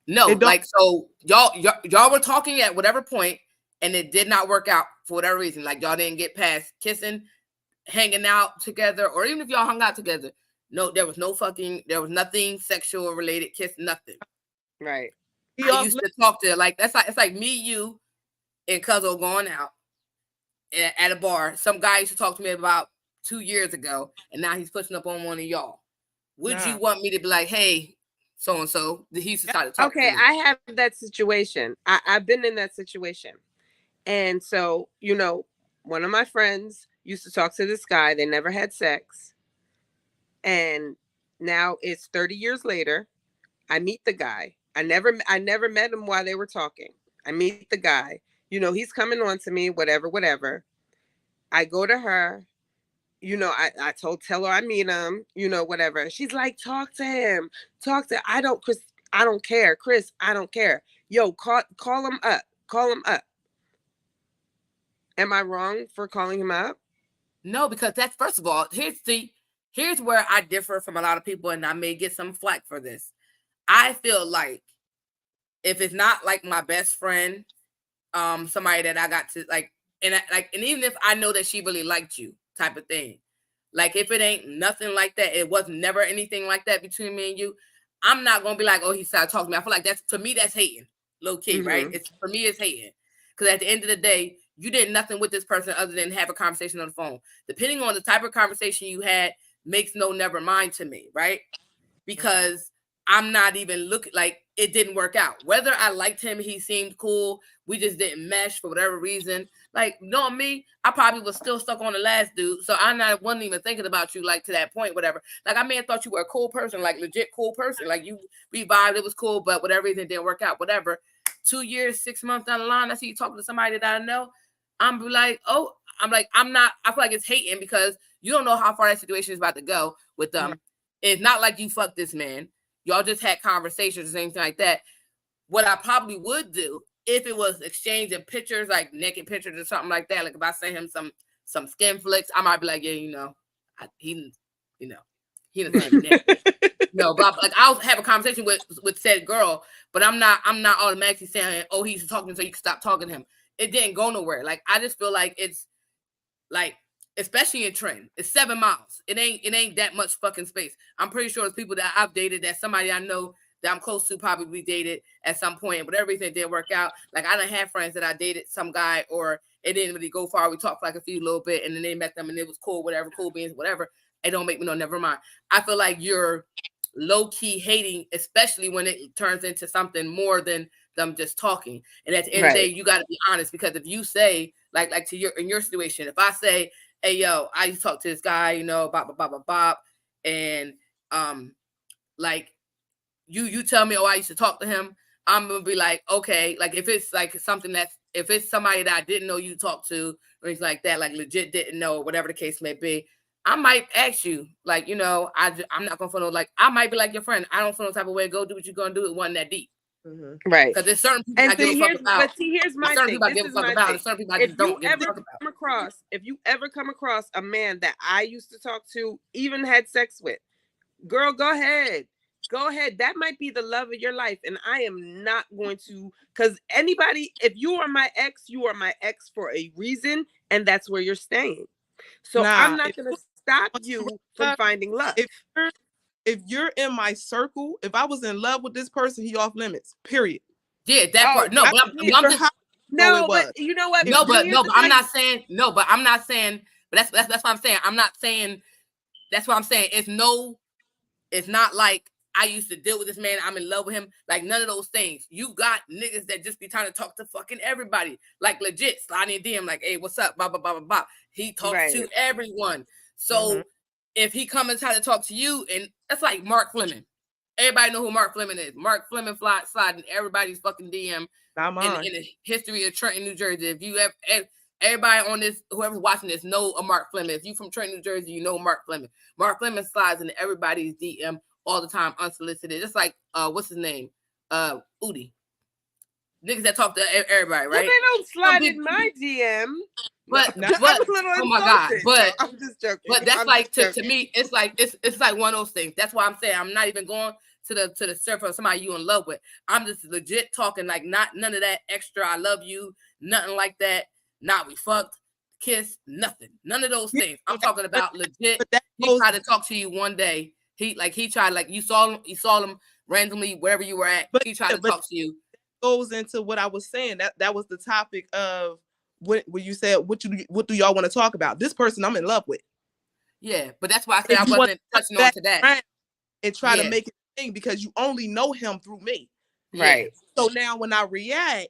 No, like so y'all were talking at whatever point and it did not work out for whatever reason. Like y'all didn't get past kissing, hanging out together, or even if y'all hung out together. No, there was no fucking, there was nothing sexual related, kiss, nothing. Right. I used to talk to like it's like me, you, and Cuzzo going out at a bar. Some guy used to talk to me about 2 years ago, and now he's pushing up on one of y'all. Would you want me to be like, hey, so and so. He used to start to talk Okay, to me. I have that situation. I've been in that situation. And so, one of my friends used to talk to this guy. They never had sex. And now it's 30 years later. I meet the guy. I never met him while they were talking. I meet the guy. He's coming on to me, whatever. I go to her. I tell her I meet him, whatever. She's like, talk to him. Chris, I don't care. Chris, I don't care. Yo, call him up. Call him up. Am I wrong for calling him up? No, because that's, first of all, here's where I differ from a lot of people, and I may get some flack for this. I feel like if it's not like my best friend, somebody that I got to like, and even if I know that she really liked you, type of thing, like if it ain't nothing like that, it was never anything like that between me and you, I'm not gonna be like, oh, he started talking to me. I feel like to me that's hating, low key, right? For me it's hating, because at the end of the day, you did nothing with this person other than have a conversation on the phone. Depending on the type of conversation you had, makes no never mind to me, right? Because I'm not even looking, like, it didn't work out. Whether I liked him, he seemed cool, we just didn't mesh for whatever reason. Like, knowing me, I probably was still stuck on the last dude, so wasn't even thinking about you, like, to that point, whatever. Like, I may have thought you were a cool person, like, legit cool person. Like, we vibed, it was cool, but whatever reason, it didn't work out, whatever. 2 years, 6 months down the line, I see you talking to somebody that I know, I'm like, I feel like it's hating, because you don't know how far that situation is about to go with them. Right. It's not like you fucked this man. Y'all just had conversations or anything like that. What I probably would do, if it was exchanging pictures, like naked pictures or something like that, like if I sent him some skin flicks, I might be like, yeah, he doesn't naked. But like, I'll have a conversation with said girl, but I'm not automatically saying, oh, he's talking, so you can stop talking to him. It didn't go nowhere. Like, I just feel like it's like, especially in Trenton, it's 7 miles. It ain't that much fucking space. I'm pretty sure there's people that I've dated, that somebody I know that I'm close to probably dated at some point, but everything didn't work out. Like, I done had friends that I dated some guy, or it didn't really go far. We talked for like a few little bit, and then they met them and it was cool, whatever, cool beans, whatever. It don't make me know, never mind. I feel like you're low-key hating, especially when it turns into something more than them just talking. And at the end of the day, you got to be honest, because if you say, like in your situation, if I say, hey, yo, I used to talk to this guy, bop, and like, you tell me, oh, I used to talk to him, I'm gonna be like, okay. Like, if it's like something if it's somebody that I didn't know you talked to, or anything like that, like legit didn't know, whatever the case may be, I might ask you, like, I'm not gonna feel no, like, I might be like your friend, I don't feel no type of way, go do what you're gonna do, it wasn't that deep. Right. Because there's certain people I give a fuck about. But see, here's my thing. This is my thing. Certain people I just don't give a fuck about. If you ever come across a man that I used to talk to, even had sex with, girl, go ahead. Go ahead. That might be the love of your life. And I am not going to, because if you are my ex, you are my ex for a reason. And that's where you're staying. So I'm not going to stop you from finding love. If you're in my circle, if I was in love with this person, he off limits. Period. Yeah, that part. No, but I'm just, but you know what? I'm not saying. But that's what I'm saying. I'm not saying. That's what I'm saying. It's not like I used to deal with this man, I'm in love with him. Like, none of those things. You got niggas that just be trying to talk to fucking everybody. Like, legit, sliding in DM, like, hey, what's up? Blah, blah, blah, blah, blah. He talks to everyone. So if he come and try to talk to you, and that's like Mark Fleming. Everybody know who Mark Fleming is. Mark Fleming sliding everybody's fucking DM in the history of Trenton, New Jersey. If you have everybody on this, whoever's watching this, know a Mark Fleming. If you from Trenton, New Jersey, you know Mark Fleming. Mark Fleming slides into everybody's DM all the time, unsolicited. Just like what's his name? Udi. Niggas that talk to everybody, right? Well, they don't slide in my DM. But oh my God! But I'm just joking. But that's like to me, it's like one of those things. That's why I'm saying I'm not even going to the surface of somebody you in love with. I'm just legit talking, like, not none of that extra. I love you, nothing like that. Not we fucked, kiss, nothing. None of those things. I'm talking about legit. He tried to talk to you one day. He tried, like, you saw him randomly wherever you were at. He tried to talk to you. Goes into what I was saying. That was the topic of when you said what do y'all want to talk about? This person I'm in love with. Yeah, but that's why I said I wasn't touching on to that. And try to make it thing because you only know him through me. Right. So now when I react,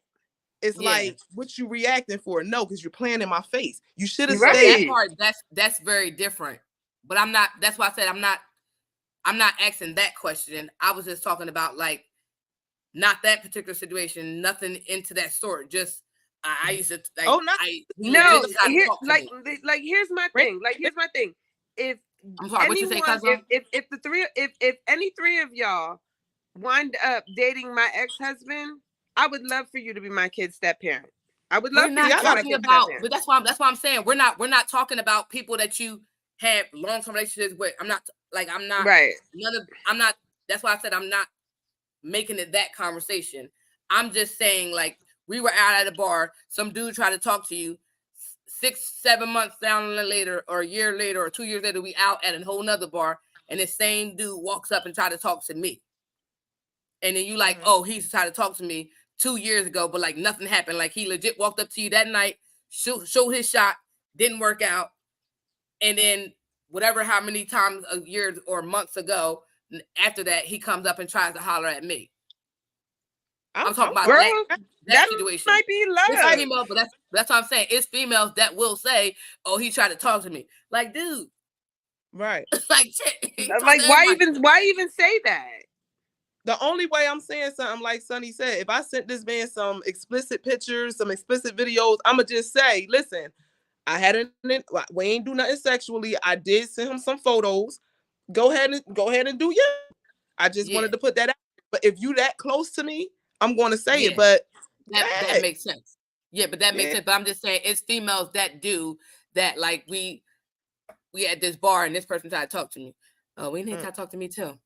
it's like, what you reacting for? No, because you're playing in my face. You should have That said part. That's very different. But I'm not. That's why I said I'm not asking that question. I was just talking about like not that particular situation. Nothing into that sort. Just I used to like. Oh, not no. Here's my thing. If I'm sorry. What you say, cousin? If any three of y'all wind up dating my ex-husband, I would love for you to be my kid's step parent. I would love for you to be my kid's step parent. But that's why I'm saying we're not talking about people that you have long-term relationships with. I'm not right. That's why I said I'm not making it that conversation. I'm just saying like we were out at a bar, some dude tried to talk to you 6-7 months down later, or a year later, or 2 years later, we out at a whole nother bar, and the same dude walks up and try to talk to me. And then you like, oh, he's trying to talk to me 2 years ago, but like nothing happened. Like he legit walked up to you that night, showed his shot, didn't work out. And then whatever, how many times a year or months ago, after that, he comes up and tries to holler at me. I'm talking about that situation. Might be love. It's female, but that's what I'm saying. It's females that will say, "Oh, he tried to talk to me." Like, dude, right? Like, shit. Like, why even say that? The only way I'm saying something like Sonny said, if I sent this man some explicit pictures, some explicit videos, I'ma just say, listen, we ain't do nothing sexually. I did send him some photos. Go ahead and do you. I just wanted to put that out. But if you that close to me, I'm going to say it. But that makes sense. Yeah, but that makes sense. But I'm just saying, it's females that do that. Like we at this bar and this person tried to talk to me. Oh, we need to talk to me too.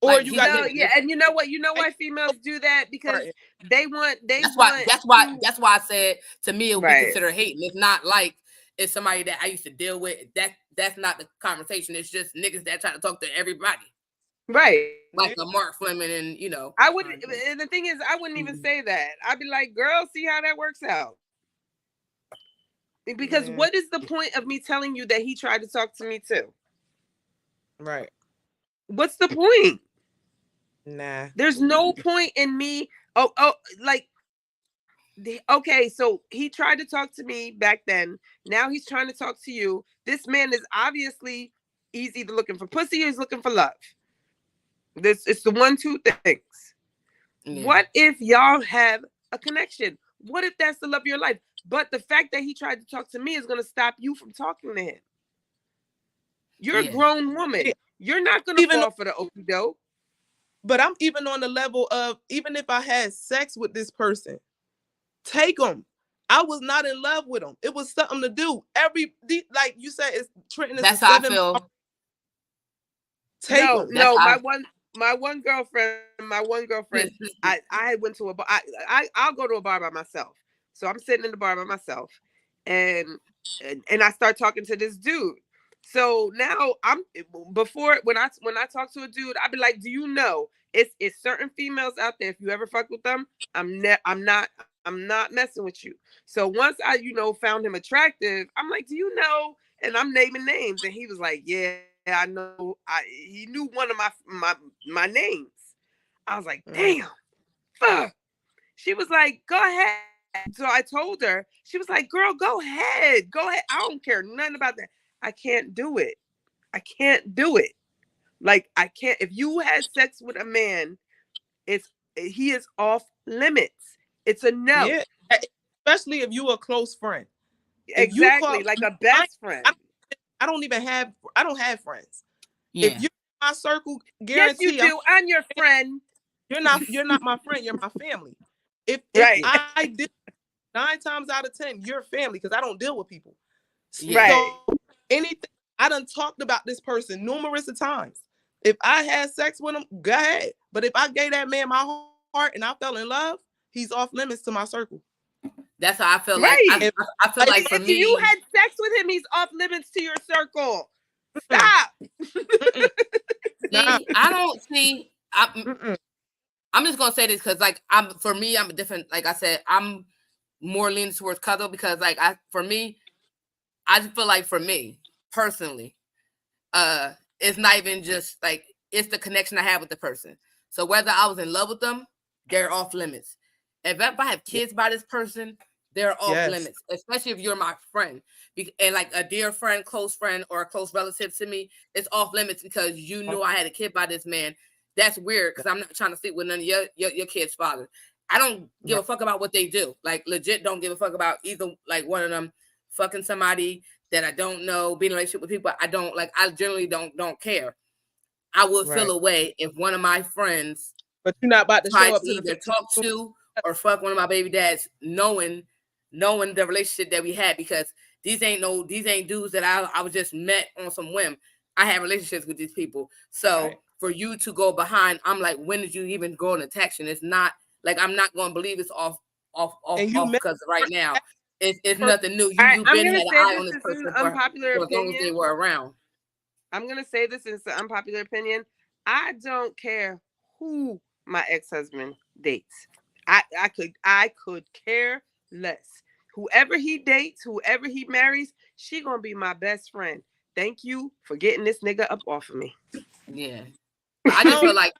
Or like, and you know what? You know why females do that? Because they want. That's why I said to me it would be considered hating. It's not like it's somebody that I used to deal with. That's not the conversation. It's just niggas that try to talk to everybody. Right. Like a Mark Fleming and I wouldn't, and the thing is, I wouldn't even say that. I'd be like, girl, see how that works out. Because what is the point of me telling you that he tried to talk to me too? Right. What's the point? Nah. There's no point in me. Okay, so he tried to talk to me back then. Now he's trying to talk to you. This man is obviously he's either looking for pussy or he's looking for love. It's the 1-2 things. Yeah. What if y'all have a connection? What if that's the love of your life? But the fact that he tried to talk to me is going to stop you from talking to him. You're a grown woman. You're not going to fall for the okie doke. But I'm even on the level of, even if I had sex with this person, take him. I was not in love with him. It was something to do. Like you said, it's Trenton. That's how I feel. Take him. No, my one girlfriend, I went to a bar. I'll go to a bar by myself. So I'm sitting in the bar by myself, and I start talking to this dude. So now when I talk to a dude, I'd be like, do you know it's certain females out there, if you ever fuck with them, I'm not messing with you. So once I found him attractive, I'm like, do you know? And I'm naming names, and he was like, yeah, I know. He knew one of my names. I was like, damn, fuck. She was like, go ahead. So I told her. She was like, girl, go ahead. I don't care nothing about that. I can't do it. Like, I can't. If you had sex with a man, he is off limits. It's a no. Yeah. Especially if you're a close friend. Exactly, like a best friend. I don't have friends. Yeah. If you're in my circle, guarantee yes, you do. I'm your friend. You're not my friend. You're my family. If I did 9 times out of 10, you're family, because I don't deal with people. Right. So anything, I done talked about this person numerous of times. If I had sex with him, go ahead. But if I gave that man my heart and I fell in love, he's off limits to my circle. That's how I feel. Right. Like I feel like for me, if you had sex with him, he's off limits to your circle. Stop. I don't see. I'm just gonna say this because, like, I'm a different. Like I said, I'm more leaning towards cuddle because, like, I just feel like for me personally, it's not even just like it's the connection I have with the person. So whether I was in love with them, they're off limits. If I have kids by this person, they're off limits, especially if you're my friend. And like a dear friend, close friend, or a close relative to me, it's off limits because you knew I had a kid by this man. That's weird because I'm not trying to sleep with none of your kid's father. I don't give a fuck about what they do. Like, legit don't give a fuck about either, like, one of them fucking somebody that I don't know, being in a relationship with people I don't like. I generally don't care. I would feel away if one of my friends, but you're not about to show up to either talk to or fuck one of my baby dads, knowing the relationship that we had, because these ain't dudes that I was just met on some whim. I had relationships with these people. So for you to go behind, I'm like, when did you even go into action? It's not like I'm not going to believe it's off because right now it's nothing new. You've been had an eye on this person for as long as they were around. I'm gonna say this is an unpopular opinion. I don't care who my ex-husband dates. I could care less. Whoever he dates, whoever he marries, she gonna be my best friend. Thank you for getting this nigga up off of me. Yeah. I just feel like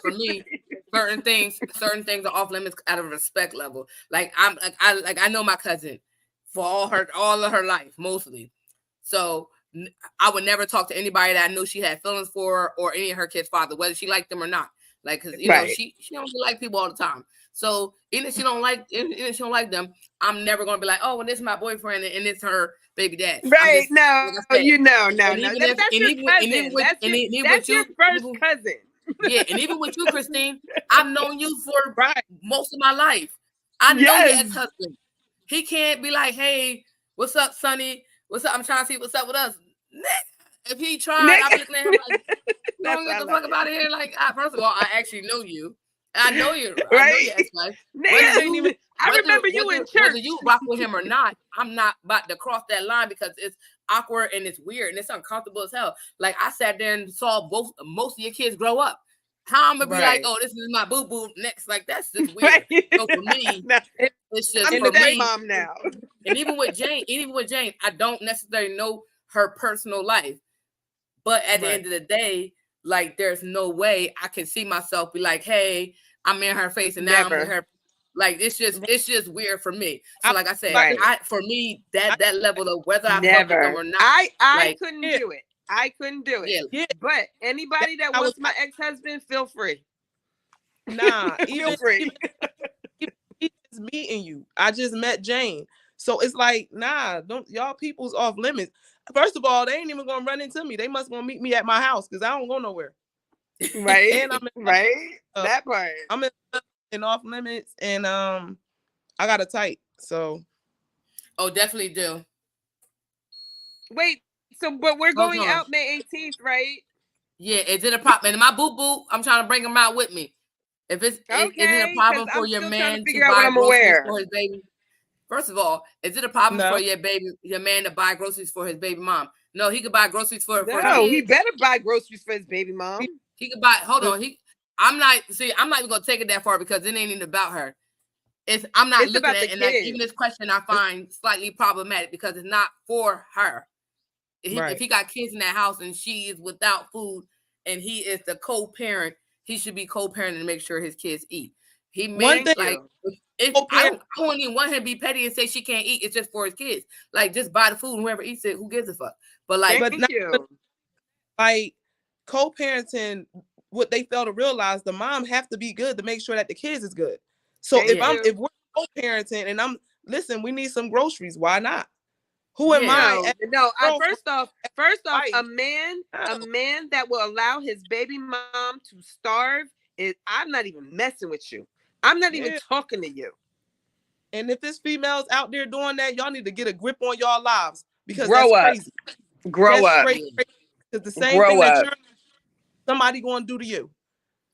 for me, certain things are off limits out of respect level. Like I know my cousin for all of her life, mostly. So I would never talk to anybody that I knew she had feelings for, or any of her kids' father, whether she liked them or not. Like, because know she don't like people all the time. So even if she don't like them, I'm never gonna be like, oh, well, this is my boyfriend and it's her baby dad. Right? No, like no. That's your cousin. That's your first cousin. Yeah, and even with you, Christine, I've known you for most of my life. I know your ex-husband. He can't be like, hey, what's up, Sonny? What's up? I'm trying to see what's up with us. If he tried, I'd be looking at him like, don't get the fuck up out of here. Like, first of all, I actually know you. I know you. I know your ex-wife. I remember you in church. Whether you rock with him or not, I'm not about to cross that line because it's awkward and it's weird and it's uncomfortable as hell. Like, I sat there and saw most of your kids grow up. How I'm gonna be like, oh, this is my boo boo next? Like, that's just weird. So for me, it's just I'm for me. Mom now. And even with Jane, I don't necessarily know her personal life, but at the end of the day, like, there's no way I can see myself be like, hey, I'm in her face and now I'm with her. Like, it's just weird for me. So like I said, for me, that level of whether I fuck with them or not, I couldn't do it. I couldn't do it. Yeah. But anybody that wants my ex-husband, feel free. Nah, feel free. He's meeting you. I just met Jane. So it's like, nah, don't y'all people's off limits. First of all, they ain't even gonna run into me. They must gonna meet me at my house because I don't go nowhere. Right. And I'm that part. I'm in off limits, and I got a tight. So definitely do. Wait, so but we're going out May 18th, right? Yeah, is it a problem? And my boo, I'm trying to bring him out with me. If it's is it a problem for your man to buy groceries for his baby? First of all, is it a problem for your man to buy groceries for his baby mom? No, he could buy groceries for he better buy groceries for his baby mom. He could buy. Hold on, I'm not even gonna take it that far because it ain't even about her. I'm not looking at it, and like, even this question I find slightly problematic because it's not for her. If he got kids in that house and she is without food and he is the co-parent, he should be co-parenting to make sure his kids eat. I don't even want him to be petty and say she can't eat. It's just for his kids. Like, just buy the food and whoever eats it, who gives a fuck? But like, like co-parenting, what they fail to realize, the mom have to be good to make sure that the kids is good. So if we're co-parenting and listen, we need some groceries. Why not? Who am I? No, first off, a man that will allow his baby mom to starve I'm not even messing with you. I'm not even talking to you. And if there's females out there doing that, y'all need to get a grip on y'all lives because crazy. Grow up. It's the same thing that somebody going to do to you.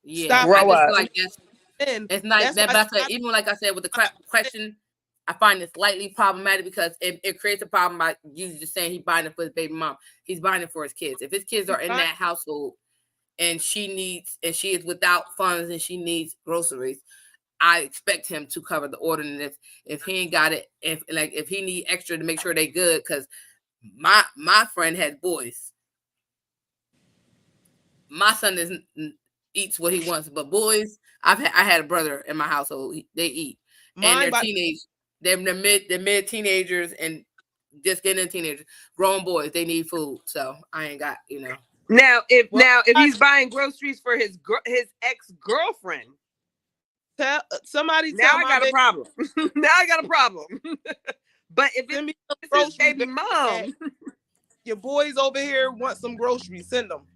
Yeah, grow up. Like it's not that. Even like I said with the question, I find it slightly problematic because it creates a problem by you just saying he's buying it for his baby mom. He's buying it for his kids. If his kids are in that household and she is without funds and she needs groceries, I expect him to cover the order. And if he ain't got it, if he need extra to make sure they good, because my friend has boys. my son eats what he wants, but boys, I had a brother in my household. They eat, and they're teenage. They're mid teenagers and just getting into teenagers. Grown boys, they need food. So I ain't got, you know. Now if he's buying groceries for his ex-girlfriend, somebody now I got a problem. Now I got a problem. But if it's his baby mom, your boys over here want some groceries, send them.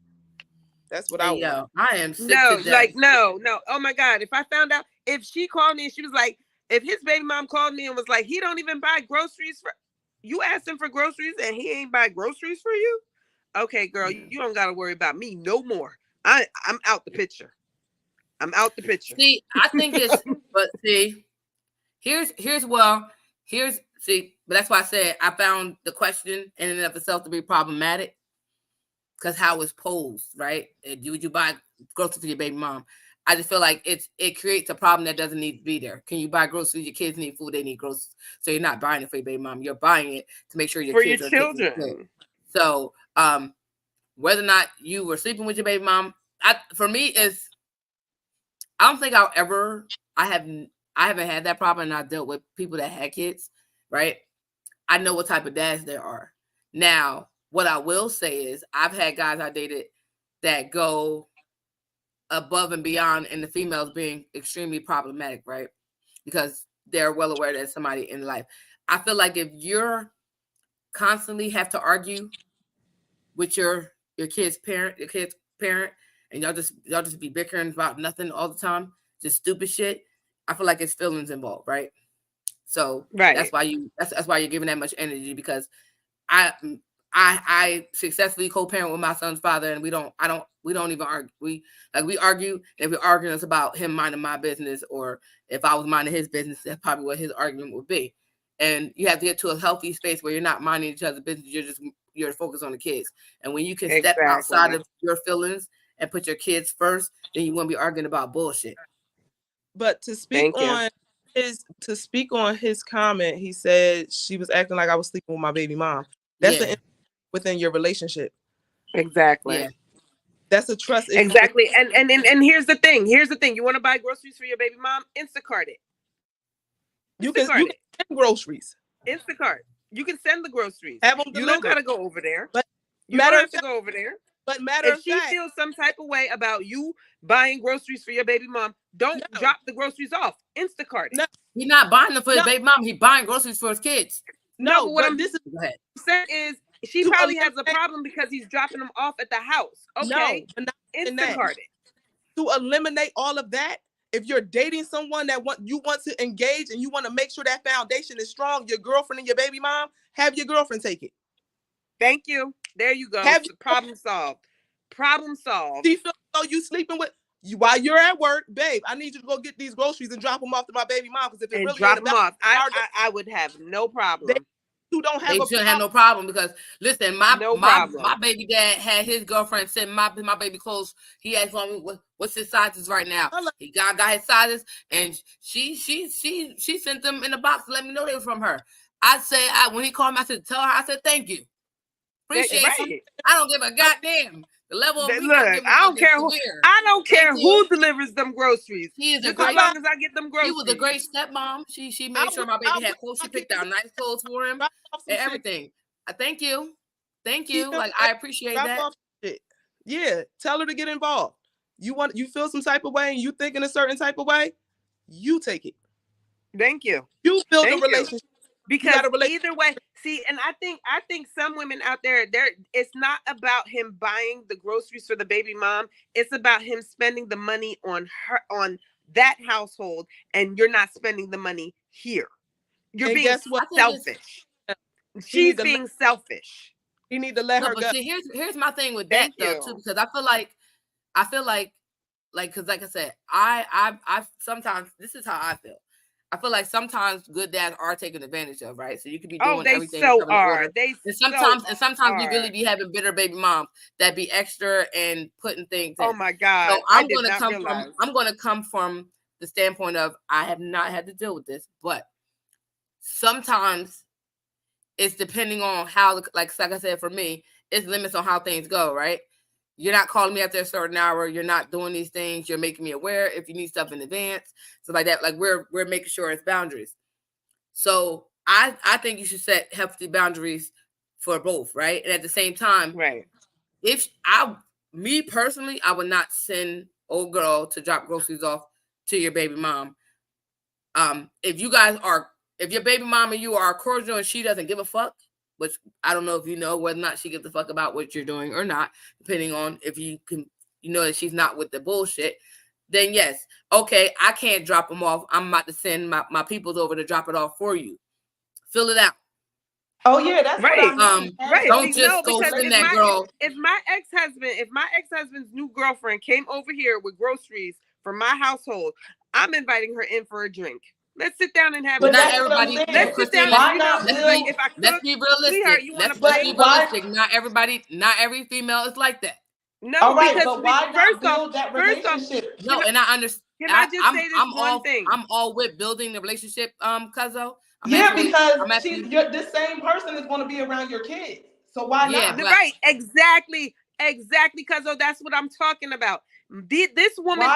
That's what I want. I am sick to death. Like no. Oh my God! If I found out, if she called me and she was like, if his baby mom called me and was like, he don't even buy groceries for you, asked him for groceries and he ain't buy groceries for you. Okay, girl, you don't got to worry about me no more. I'm out the picture. I'm out the picture. See, I think it's, but see, but that's why I said I found the question in and of itself to be problematic because how it's posed, right? Would you buy groceries for your baby mom? I just feel like it creates a problem that doesn't need to be there. Can you buy groceries? Your kids need food; they need groceries. So you're not buying it for your baby mom. You're buying it to make sure your kids are children. So, whether or not you were sleeping with your baby mom, for me is I don't think I haven't had that problem, and I dealt with people that had kids, right? I know what type of dads there are. Now, what I will say is I've had guys I dated that go above and beyond, and the females being extremely problematic, right? Because they're well aware that somebody in life. I feel like if you're constantly have to argue with your kid's parent, and y'all just be bickering about nothing all the time, just stupid shit, I feel like it's feelings involved, right? So that's why you're giving that much energy, because I successfully co-parent with my son's father, and we don't even argue. We argue, and if we're arguing, it's about him minding my business, or if I was minding his business, that's probably what his argument would be. And you have to get to a healthy space where you're not minding each other's business. You're focused on the kids. And when you can step outside of your feelings and put your kids first, then you won't be arguing about bullshit. But to speak on his comment, he said she was acting like I was sleeping with my baby mom. That's within your relationship. Exactly. Yeah. That's a trust issue. Exactly. And here's the thing. You want to buy groceries for your baby mom? Instacart it. You can send groceries. Instacart. You can send the groceries. You don't gotta go over there. But you don't have to go over there. But if she feels some type of way about you buying groceries for your baby mom, don't drop the groceries off. Instacart it. No. He's not buying them for his baby mom. He's buying groceries for his kids. No, but what I'm saying is she probably has a problem because he's dropping them off at the house. Okay, Instacart it. To eliminate all of that, if you're dating someone that you want to engage and you want to make sure that foundation is strong, your girlfriend and your baby mom, have your girlfriend take it. Thank you. There you go. Problem solved. Problem solved. She feels so you sleeping with you while you're at work, babe. I need you to go get these groceries and drop them off to my baby mom, because if it really drop them off, I would have no problem. You don't have shouldn't have no problem, because listen, my baby dad had his girlfriend send my baby clothes. He asked me what's his sizes right now. He got his sizes, and she sent them in a box to let me know they were from her. I said, when he called me, I said, tell her, I said, thank you. Appreciate you. I don't give a goddamn. The level of I don't care who delivers them groceries. As long as I get them groceries. He was a great stepmom. She made sure my baby had clothes. She picked out nice clothes for him and everything. Thank you. Like, I appreciate that. Yeah, tell her to get involved. You feel some type of way and you think in a certain type of way, you take it. Thank you. You build a relationship. Because either way, see, and I think some women out there, it's not about him buying the groceries for the baby mom. It's about him spending the money on that household, and you're not spending the money here. You're being selfish. She's being selfish. You need to let her go. But see, here's my thing with that though too, because I feel like, because like I said, I sometimes, this is how I feel. I feel like sometimes good dads are taken advantage of, right? So you could be doing everything. And sometimes you really be having bitter baby moms that be extra and putting things in. Oh my God. So I'm gonna come from the standpoint of, I have not had to deal with this, but sometimes it's depending on how, like I said, for me, it's limits on how things go, right? you're not calling me after a certain hour. You're not doing these things. You're making me aware if you need stuff in advance, stuff like that. Like we're making sure it's boundaries. So I think you should set hefty boundaries for both, right? And at the same time, right. If me personally, I would not send old girl to drop groceries off to your baby mom. If your baby mom and you are cordial and she doesn't give a fuck, which I don't know if you know whether or not she gives a fuck about what you're doing or not, depending on if you know that she's not with the bullshit, then yes, okay, I can't drop them off. I'm about to send my peoples over to drop it off for you. Fill it out. Oh yeah, that's right. What I mean. Right. Don't just go send that girl. If my ex-husband's new girlfriend came over here with groceries for my household, I'm inviting her in for a drink. Let's sit down and have. But not everybody. Let's sit down. Let's be realistic. Let's be realistic. Not every female is like that. No, all right, because but why not build that relationship? No, and I understand. Can I just say this one thing? I'm all with building the relationship, Cuzzo. Yeah, because this same person is going to be around your kids. So why not? Right, exactly, Cuzzo. That's what I'm talking about. This woman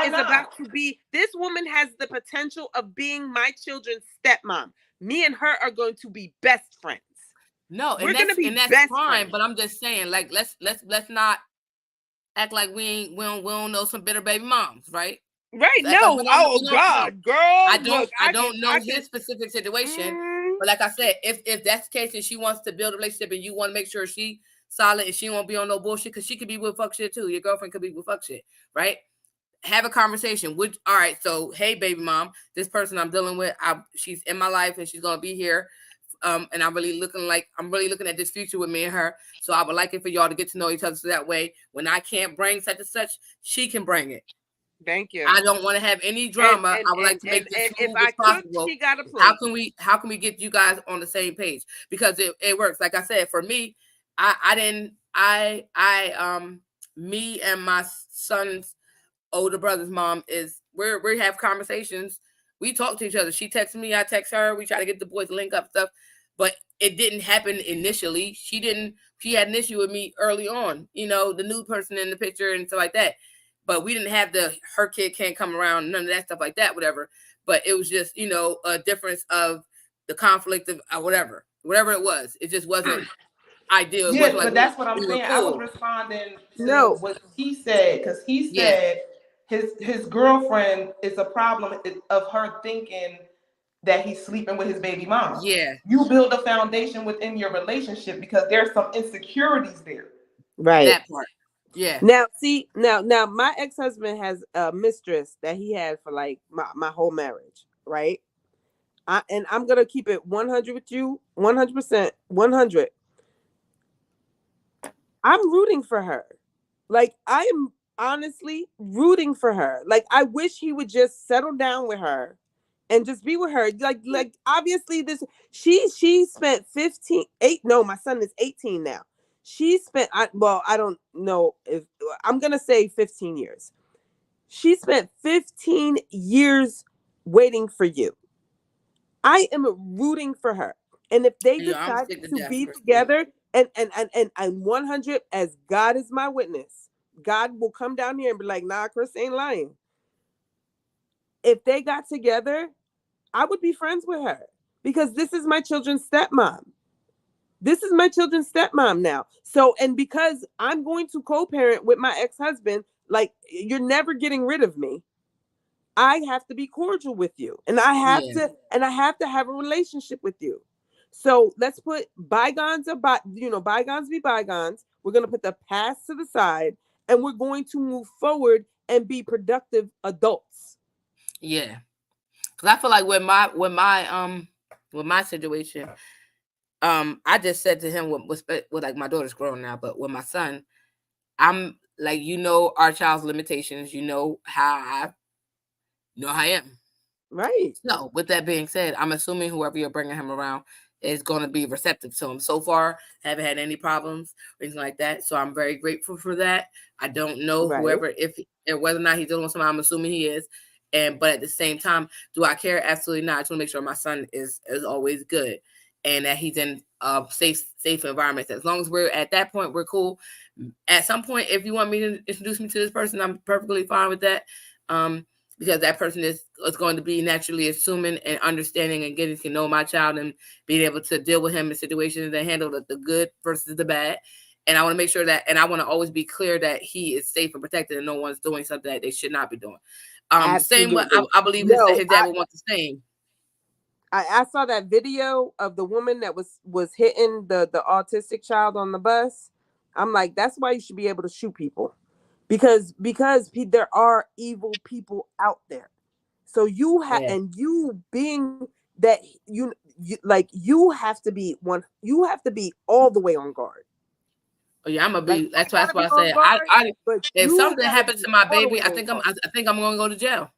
This woman has the potential of being my children's stepmom. Me and her are going to be best friends. No, we're going to be that's best fine. friends. But I'm just saying, like, let's not act like we don't know some bitter baby moms, right? Right? No. God, girl. I don't know his specific situation, but like I said, if that's the case and she wants to build a relationship and you want to make sure she solid and she won't be on no bullshit, because she could be with fuck shit too. Your girlfriend could be with fuck shit, right? Have a conversation. All right, so hey, baby mom, this person I'm dealing with, she's in my life and she's gonna be here. And I'm really looking at this future with me and her. So I would like it for y'all to get to know each other, so that way when I can't bring such and such, she can bring it. Thank you. I don't want to have any drama. I would like to make this smooth as possible. She got a plate. How can we get you guys on the same page? Because it works. Like I said, for me, me and my son's older brother's mom we have conversations. We talk to each other. She texts me, I text her. We try to get the boys to link up stuff, but it didn't happen initially. She had an issue with me early on, the new person in the picture and stuff like that. But we didn't have her kid can't come around, none of that stuff like that, whatever. But it was just, a difference of the conflict of whatever it was. It just wasn't ideal. Yeah, but that's what I'm saying. Cool. I was responding to what he said, because he said his girlfriend is a problem of her thinking that he's sleeping with his baby mom. Yeah. You build a foundation within your relationship because there's some insecurities there. Right. That part. Yeah. Now, see, now my ex-husband has a mistress that he had for like my whole marriage, right? And I'm gonna keep it 100 with you, 100%, 100. I'm rooting for her. Like, I am honestly rooting for her. Like, I wish he would just settle down with her and just be with her. Like obviously she spent 8. No, my son is 18 now. She spent, I don't know if I'm going to say 15 years. She spent 15 years waiting for you. I am rooting for her. And if they decide to be together and 100, as God is my witness, God will come down here and be like, nah, Chris ain't lying. If they got together, I would be friends with her because this is my children's stepmom. This is my children's stepmom now. So, and because I'm going to co-parent with my ex-husband, like, you're never getting rid of me. I have to be cordial with you. And I have to have a relationship with you. So let's put bygones be bygones. We're going to put the past to the side and we're going to move forward and be productive adults. Yeah. Cause I feel like with my situation, I just said to him with like my daughter's grown now, but with my son, I'm like, our child's limitations, how I am. Right. So with that being said, I'm assuming whoever you're bringing him around is going to be receptive to him. So far, haven't had any problems or anything like that. So I'm very grateful for that. I don't know whether or not he's dealing with somebody. I'm assuming he is. But at the same time, do I care? Absolutely not. I just want to make sure my son is always good. and that he's in safe environments. As long as we're at that point, we're cool. At some point, if you want me to introduce me to this person, I'm perfectly fine with that. Because that person is going to be naturally assuming and understanding and getting to know my child and being able to deal with him in situations and handle the good versus the bad. And I want to make sure that, and I want to always be clear that he is safe and protected and no one's doing something that they should not be doing. Same what I believe his dad would want the same. I saw that video of the woman that was hitting the autistic child on the bus. I'm like, that's why you should be able to shoot people. Because there are evil people out there. So you have, and you being that you like, you have to be all the way on guard. Oh yeah, I'm gonna be. That's why I said. I if something happens to my baby, I think I'm gonna go to jail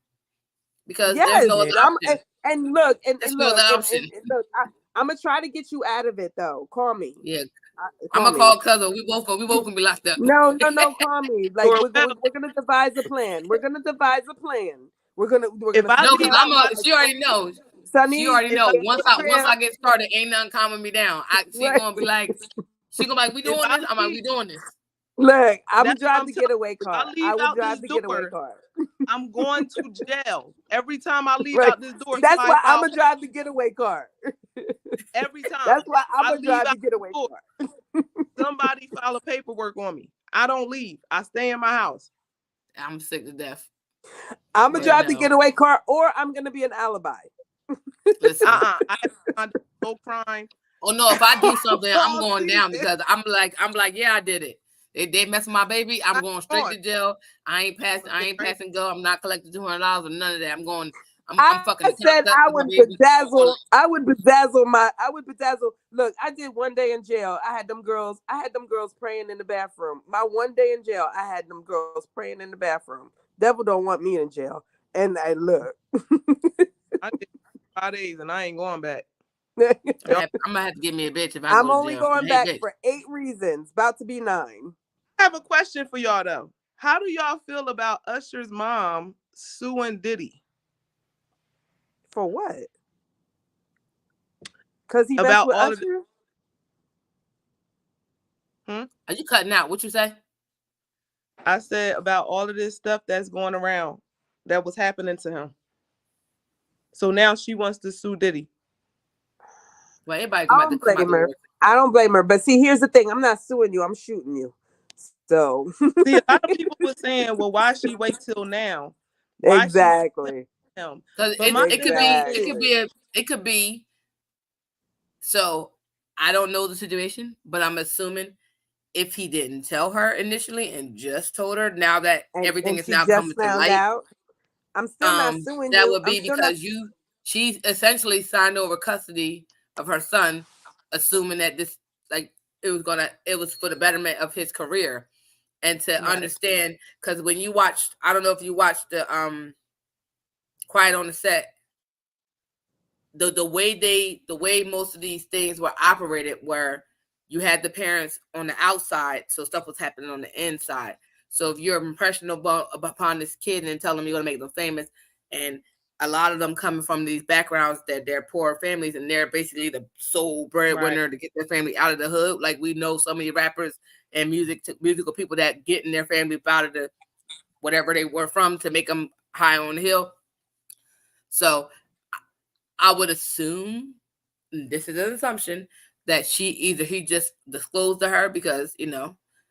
because there's no other option. And look, and look, I'm gonna try to get you out of it though. Call me. Yeah. I'm gonna call cousin. We both gonna be locked up. No, call me. Like we're gonna devise a plan. We're gonna. She already knows. Sonny, she already know. Once I get started, ain't nothing calming me down. She gonna be like, we doing this. I'm like, we doing this. Look, I'm driving the getaway car. I will drive the getaway car. I'm going to jail every time I leave out this door. That's why I'm gonna drive the getaway car. Every time. That's why I'm gonna drive the getaway car. Somebody file paperwork on me. I don't leave. I stay in my house. I'm sick to death. I'm gonna drive the getaway car, or I'm gonna be an alibi. Listen, I have no crime. Oh no! If I do something, I'm going down because I'm like, yeah, I did it. They messing my baby. I'm going straight to jail. I ain't passing go. I'm not collecting $200 or none of that. I'm going. I'm fucking. I said I would bedazzle. I would bedazzle. Look, I did one day in jail. I had them girls praying in the bathroom. My one day in jail, I had them girls praying in the bathroom. Devil don't want me in jail. And I look. I did 5 days and I ain't going back. I'm gonna have to give me a bitch if I'm only going back for 8 reasons. About to be 9. I have a question for y'all though. How do y'all feel about Usher's mom suing Diddy? For what? Because he about with all Usher? Are you cutting out? What you say? I said about all of this stuff that's going around that was happening to him. So now she wants to sue Diddy. Well, everybody I don't blame her. I don't blame her. But see, here's the thing. I'm not suing you. I'm shooting you. So see, a lot of people were saying, well, why she wait till now? Why exactly. Because it could be. So I don't know the situation, but I'm assuming if he didn't tell her initially and just told her, now that everything is now coming to light, out, I'm still not suing that you. would be because she essentially signed over custody of her son, assuming that this, like, it was for the betterment of his career. And to understand, because when you watched, I don't know if you watched the Quiet on the Set, the way most of these things were operated, where you had the parents on the outside, so stuff was happening on the inside. So if you're impressionable upon this kid and tell them you're gonna make them famous, and a lot of them coming from these backgrounds that they're poor families, and they're basically the sole breadwinner to get their family out of the hood. Like we know so many rappers and musical people that get in their family out of the whatever they were from to make them high on the hill. So I would assume, this is an assumption, that he just disclosed to her because,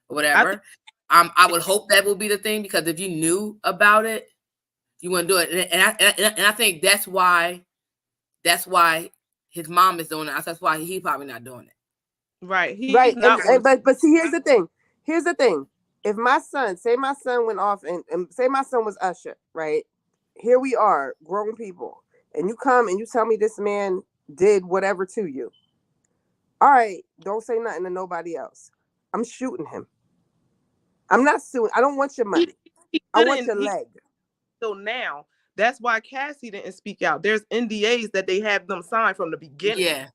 whatever. I would hope that would be the thing, because if you knew about it, you wouldn't do it. And I think that's why his mom is doing it. That's why he's probably not doing it. Right. But see, here's the thing. If my son went off and say my son was Usher, right? Here we are, grown people, and you come and you tell me this man did whatever to you. All right, don't say nothing to nobody else. I'm shooting him. I'm not suing. I don't want your money. I want your leg. So now that's why Cassie didn't speak out. There's NDAs that they have them sign from the beginning. Yeah.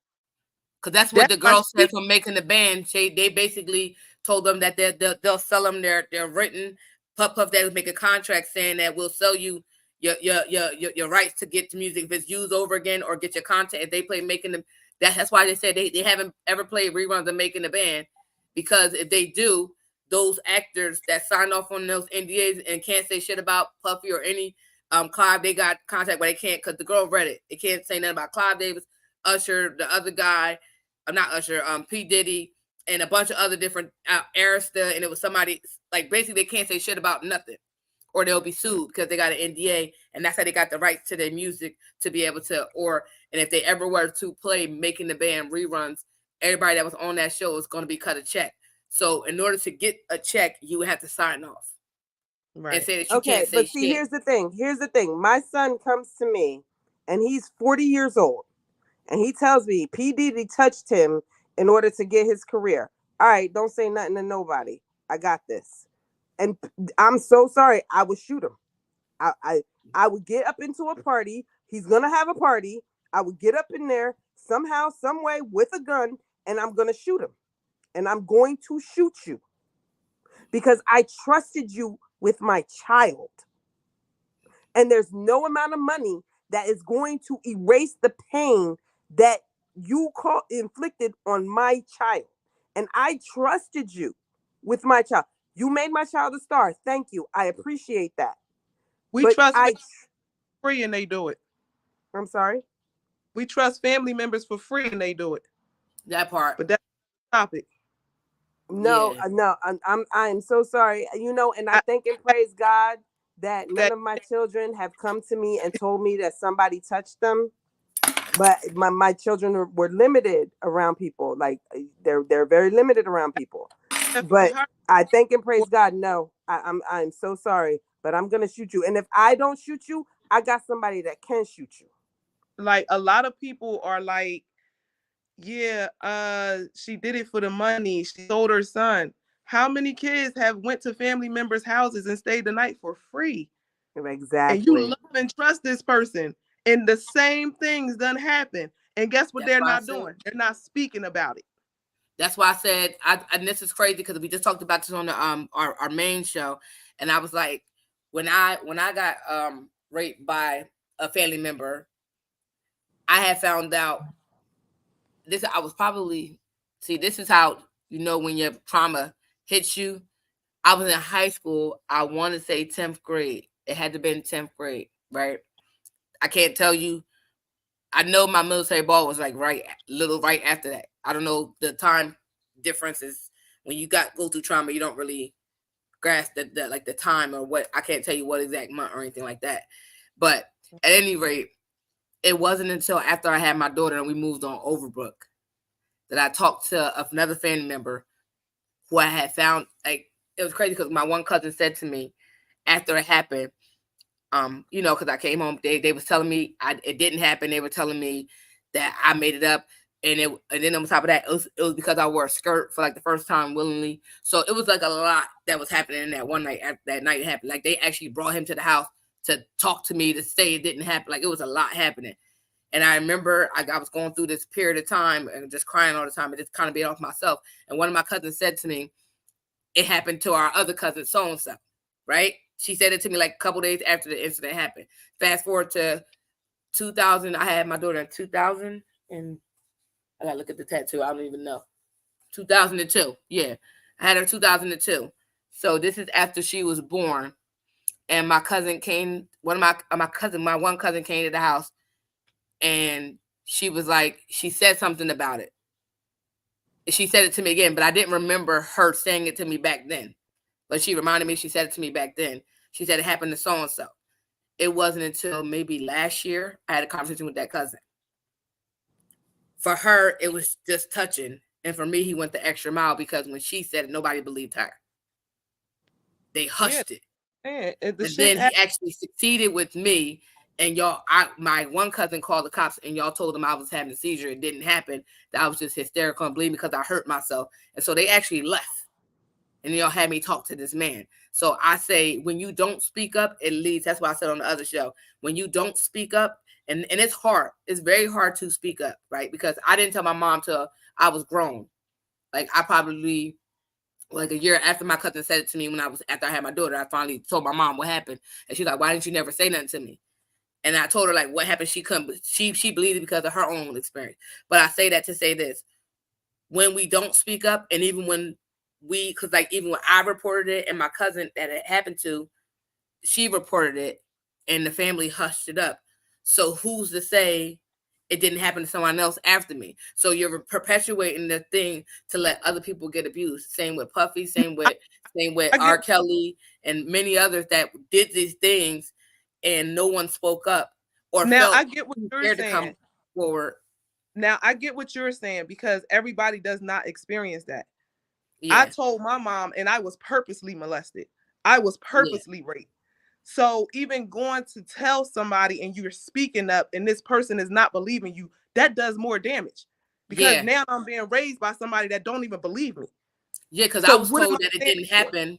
Because that's what the girl said from making the band. They basically told them that they'll sell them their written Puff. They would make a contract saying that we'll sell you your rights to get to music if it's used over again, or get your content if they play making That's why they said they haven't ever played reruns of Making the Band, because if they do, those actors that signed off on those NDAs and can't say shit about Puffy or any Clive, they got contact, but they can't, because the girl read it. They can't say nothing about Clive Davis, Usher, the other guy, not Usher, P. Diddy, and a bunch of other different Arista, and it was somebody, like, basically they can't say shit about nothing, or they'll be sued because they got an NDA, and that's how they got the rights to their music to be able to, and if they ever were to play Making the Band reruns, everybody that was on that show is going to be cut a check. So in order to get a check, you would have to sign off. Right. And say that you can't say but see, shit. here's the thing. My son comes to me, and he's 40 years old, and he tells me P. Diddy touched him in order to get his career. All right, don't say nothing to nobody. I got this. And I'm so sorry. I would shoot him. I would get up into a party. He's going to have a party. I would get up in there somehow, some way with a gun, and I'm going to shoot him. And I'm going to shoot you because I trusted you with my child. And there's no amount of money that is going to erase the pain that you inflicted on my child. And I trusted you with my child. You made my child a star. Thank you. I appreciate that. We trust free and they do it. I'm sorry? We trust family members for free and they do it. That part. But that's the topic. No, I'm so sorry. And I thank and praise God that none of my children have come to me and told me that somebody touched them. But my children were limited around people. Like they're very limited around people. But I thank and praise God. No, I'm so sorry, but I'm gonna shoot you. And if I don't shoot you, I got somebody that can shoot you. Like a lot of people are like, yeah, she did it for the money. She sold her son. How many kids have went to family members' houses and stayed the night for free? Exactly. And you love and trust this person, and the same things done happen. And guess what? They're not doing? They're not speaking about it. That's why I said, and this is crazy because we just talked about this on the our main show, and I was like, when I got raped by a family member, I had found out this. I was probably this is how you know when your trauma hits you. I was in high school. I want to say 10th grade. It had to have been 10th grade, right? I can't tell you. I know my military ball was like right after that. I don't know the time differences. When you go through trauma, you don't really grasp the time or what. I can't tell you what exact month or anything like that. But at any rate, it wasn't until after I had my daughter and we moved on Overbrook that I talked to another family member who I had found. Like, it was crazy because my one cousin said to me after it happened, because I came home, they was telling me it didn't happen. They were telling me that I made it up, and then on top of that, it was because I wore a skirt for like the first time willingly. So it was like a lot that was happening in that one night. After that night happened, like they actually brought him to the house to talk to me to say it didn't happen. Like it was a lot happening. And I remember I was going through this period of time and just crying all the time and just kind of being off myself. And one of my cousins said to me, it happened to our other cousin so-and-so, right? She said it to me like a couple days after the incident happened. Fast forward to 2000. I had my daughter in 2000. And I got to look at the tattoo. I don't even know. 2002. Yeah. I had her 2002. So this is after she was born. And my cousin came, my one cousin came to the house. And she was like, she said something about it. She said it to me again, but I didn't remember her saying it to me back then. But she reminded me, she said it to me back then. She said it happened to so-and-so. It wasn't until maybe last year I had a conversation with that cousin. For her, it was just touching. And for me, he went the extra mile because when she said it, nobody believed her. They hushed it. And then he actually succeeded with me. And my one cousin called the cops and y'all told them I was having a seizure. It didn't happen. That I was just hysterical and bleeding because I hurt myself. And so they actually left. And y'all had me talk to this man. So I say, when you don't speak up, it leads. That's what I said on the other show. When you don't speak up, and it's hard. It's very hard to speak up, right? Because I didn't tell my mom till I was grown. Like I probably, like a year after my cousin said it to me after I had my daughter, I finally told my mom what happened. And she's like, why didn't you never say nothing to me? And I told her like what happened. She couldn't. She believed it because of her own experience. But I say that to say this: when we don't speak up, and even when because like even when I reported it, and my cousin that it happened to, she reported it, and the family hushed it up. So who's to say it didn't happen to someone else after me? So you're perpetuating the thing to let other people get abused. Same with Puffy. Same with R. Kelly and many others that did these things, and no one spoke up or now felt I get what you're saying. To come forward. Now I get what you're saying because everybody does not experience that. Yeah. I told my mom, and I was purposely molested. I was purposely raped. So even going to tell somebody and you're speaking up and this person is not believing you, that does more damage. Because now I'm being raised by somebody that don't even believe me. Yeah, because I was told that it didn't happen.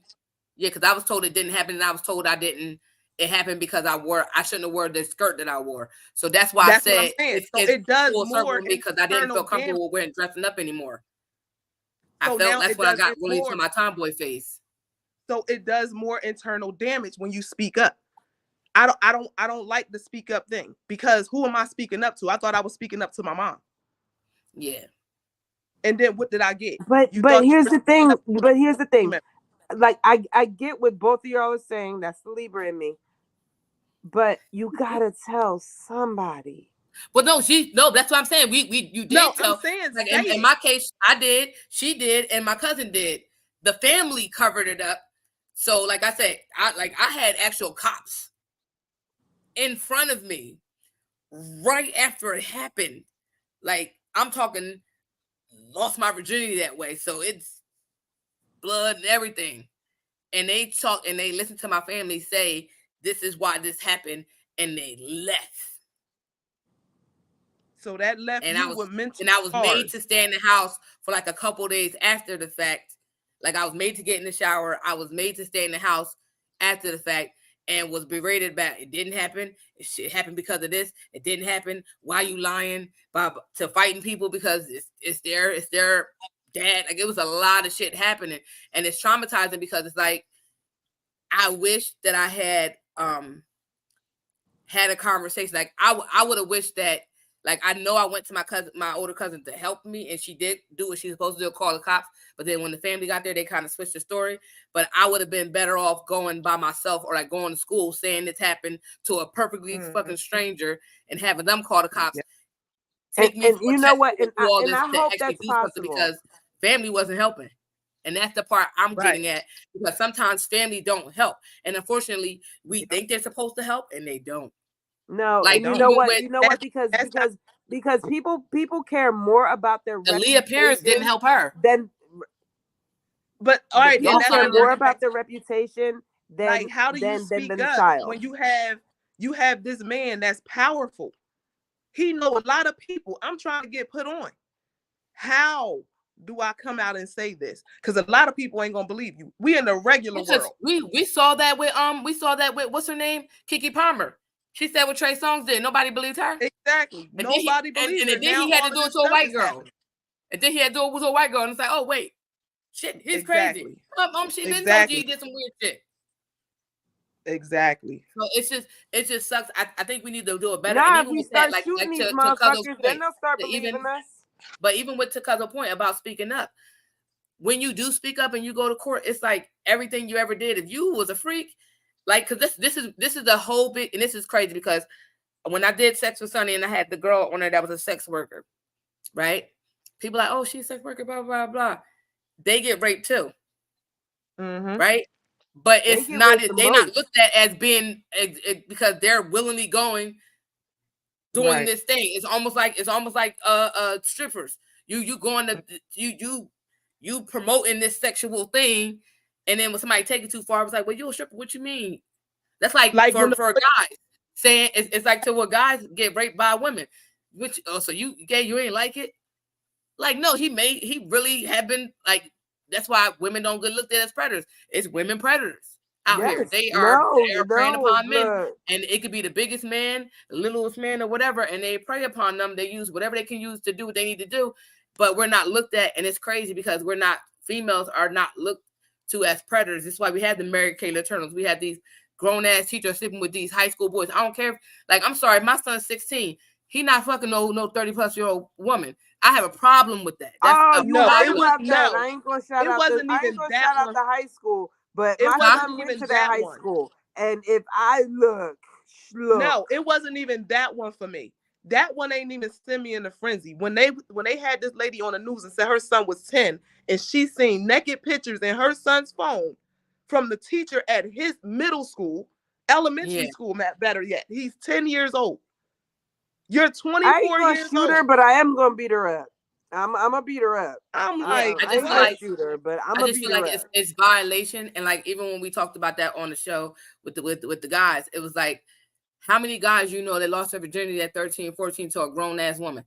Yeah, because I was told it didn't happen, and I was told it happened because I shouldn't have worn the skirt that I wore. So that's why I said it does more because I didn't feel comfortable wearing dressing up anymore. So I felt that's what I got really to my tomboy face. So it does more internal damage when you speak up. I don't like the speak up thing because who am I speaking up to? I thought I was speaking up to my mom. Yeah. And then what did I get? But here's the thing. But here's the thing. Like I get what both of y'all are saying. That's the Libra in me. But you gotta tell somebody. Well, no, that's what I'm saying. You did tell. I'm saying, like in my case, I did, she did, and my cousin did. The family covered it up. So, like I said, I had actual cops in front of me right after it happened. Like I'm talking, lost my virginity that way. So it's blood and everything. And they talk and they listen to my family say this is why this happened, and they left. So that left and you I was, with mental and I was made to stay in the house for like a couple days after the fact. Like I was made to get in the shower. I was made to stay in the house after the fact and was berated back. It didn't happen. It happened because of this. It didn't happen. Why you lying? To fighting people because it's their dad. Like it was a lot of shit happening, and it's traumatizing because it's like I wish that I had had a conversation. Like I would have wished that. Like I know I went to my older cousin to help me, and she did do what she was supposed to do, call the cops. But then when the family got there, they kind of switched the story. But I would have been better off going by myself or like going to school saying this happened to a perfectly fucking stranger and having them call the cops. Yeah. Take me, you know what? And I hope that's possible because family wasn't helping. And that's the part I'm getting at, because sometimes family don't help. And unfortunately, we think they're supposed to help and they don't. No, like, and you know what? Because people care more about their reputation. Leah parents didn't help her. But all right, people care more about their reputation than like how do you speak than up the child when you have this man that's powerful. He know a lot of people. I'm trying to get put on. How do I come out and say this? Because a lot of people ain't gonna believe you. We in the regular world. We saw that with what's her name? Keke Palmer. She said what Trey Songz did. Nobody believed her. Exactly. And Nobody believed her. And then he had to do it to a white girl. And then he had to do it with a white girl. And it's like, oh wait, shit, he's crazy. She didn't know he did some weird shit. Exactly. So it just sucks. I think we need to do it better. Nah, and even if we start shooting these motherfuckers, then they'll start believing us. But even with Takazo's point about speaking up, when you do speak up and you go to court, it's like everything you ever did. If you was a freak, like, because this is the whole big, and this is crazy because when I did Sex with Sunny and I had the girl on there that was a sex worker, right? People like, oh, she's a sex worker, blah blah blah. They get raped too, right? But it's not they not looked at as being because they're willingly doing this thing. It's almost like strippers. You going to you promoting this sexual thing, and then when somebody take it too far, it's like, well, you a stripper? What you mean? That's like for guys saying it's like to where guys get raped by women. Which so you gay? You ain't like it? Like no, he really have been like. That's why women don't get looked at as predators. It's women predators out here. They are preying upon men, and it could be the biggest man, the littlest man, or whatever, and they prey upon them. They use whatever they can use to do what they need to do, but we're not looked at, and it's crazy because females are not looked to as predators. That's why we had the Mary Kay Letourneaus. We had these grown ass teacher sleeping with these high school boys. I don't care. Like, I'm sorry, my son's 16. He not fucking no 30-plus-year-old woman. I have a problem with that. That's Oh, a you No, right it problem. was about that. no. I ain't gonna shout It out wasn't I even ain't gonna that shout out one. the high school, but It my wasn't son even went to that that high one. school. And if I look, No, it wasn't even that one for me. That one ain't even send me in a frenzy. When they had this lady on the news and said her son was 10 and she seen naked pictures in her son's phone from the teacher at his middle school, elementary school, better yet. He's 10 years old. You're 24 I ain't gonna years shoot her, old. but I am gonna beat her up. I'm gonna beat her up. I'm Yeah, like, I I ain't just feel gonna like shoot her, but I'm I gonna just beat feel her like up. it's violation. And like, even when we talked about that on the show with the guys, it was like, how many guys you know that lost their virginity at 13, 14 to a grown ass woman?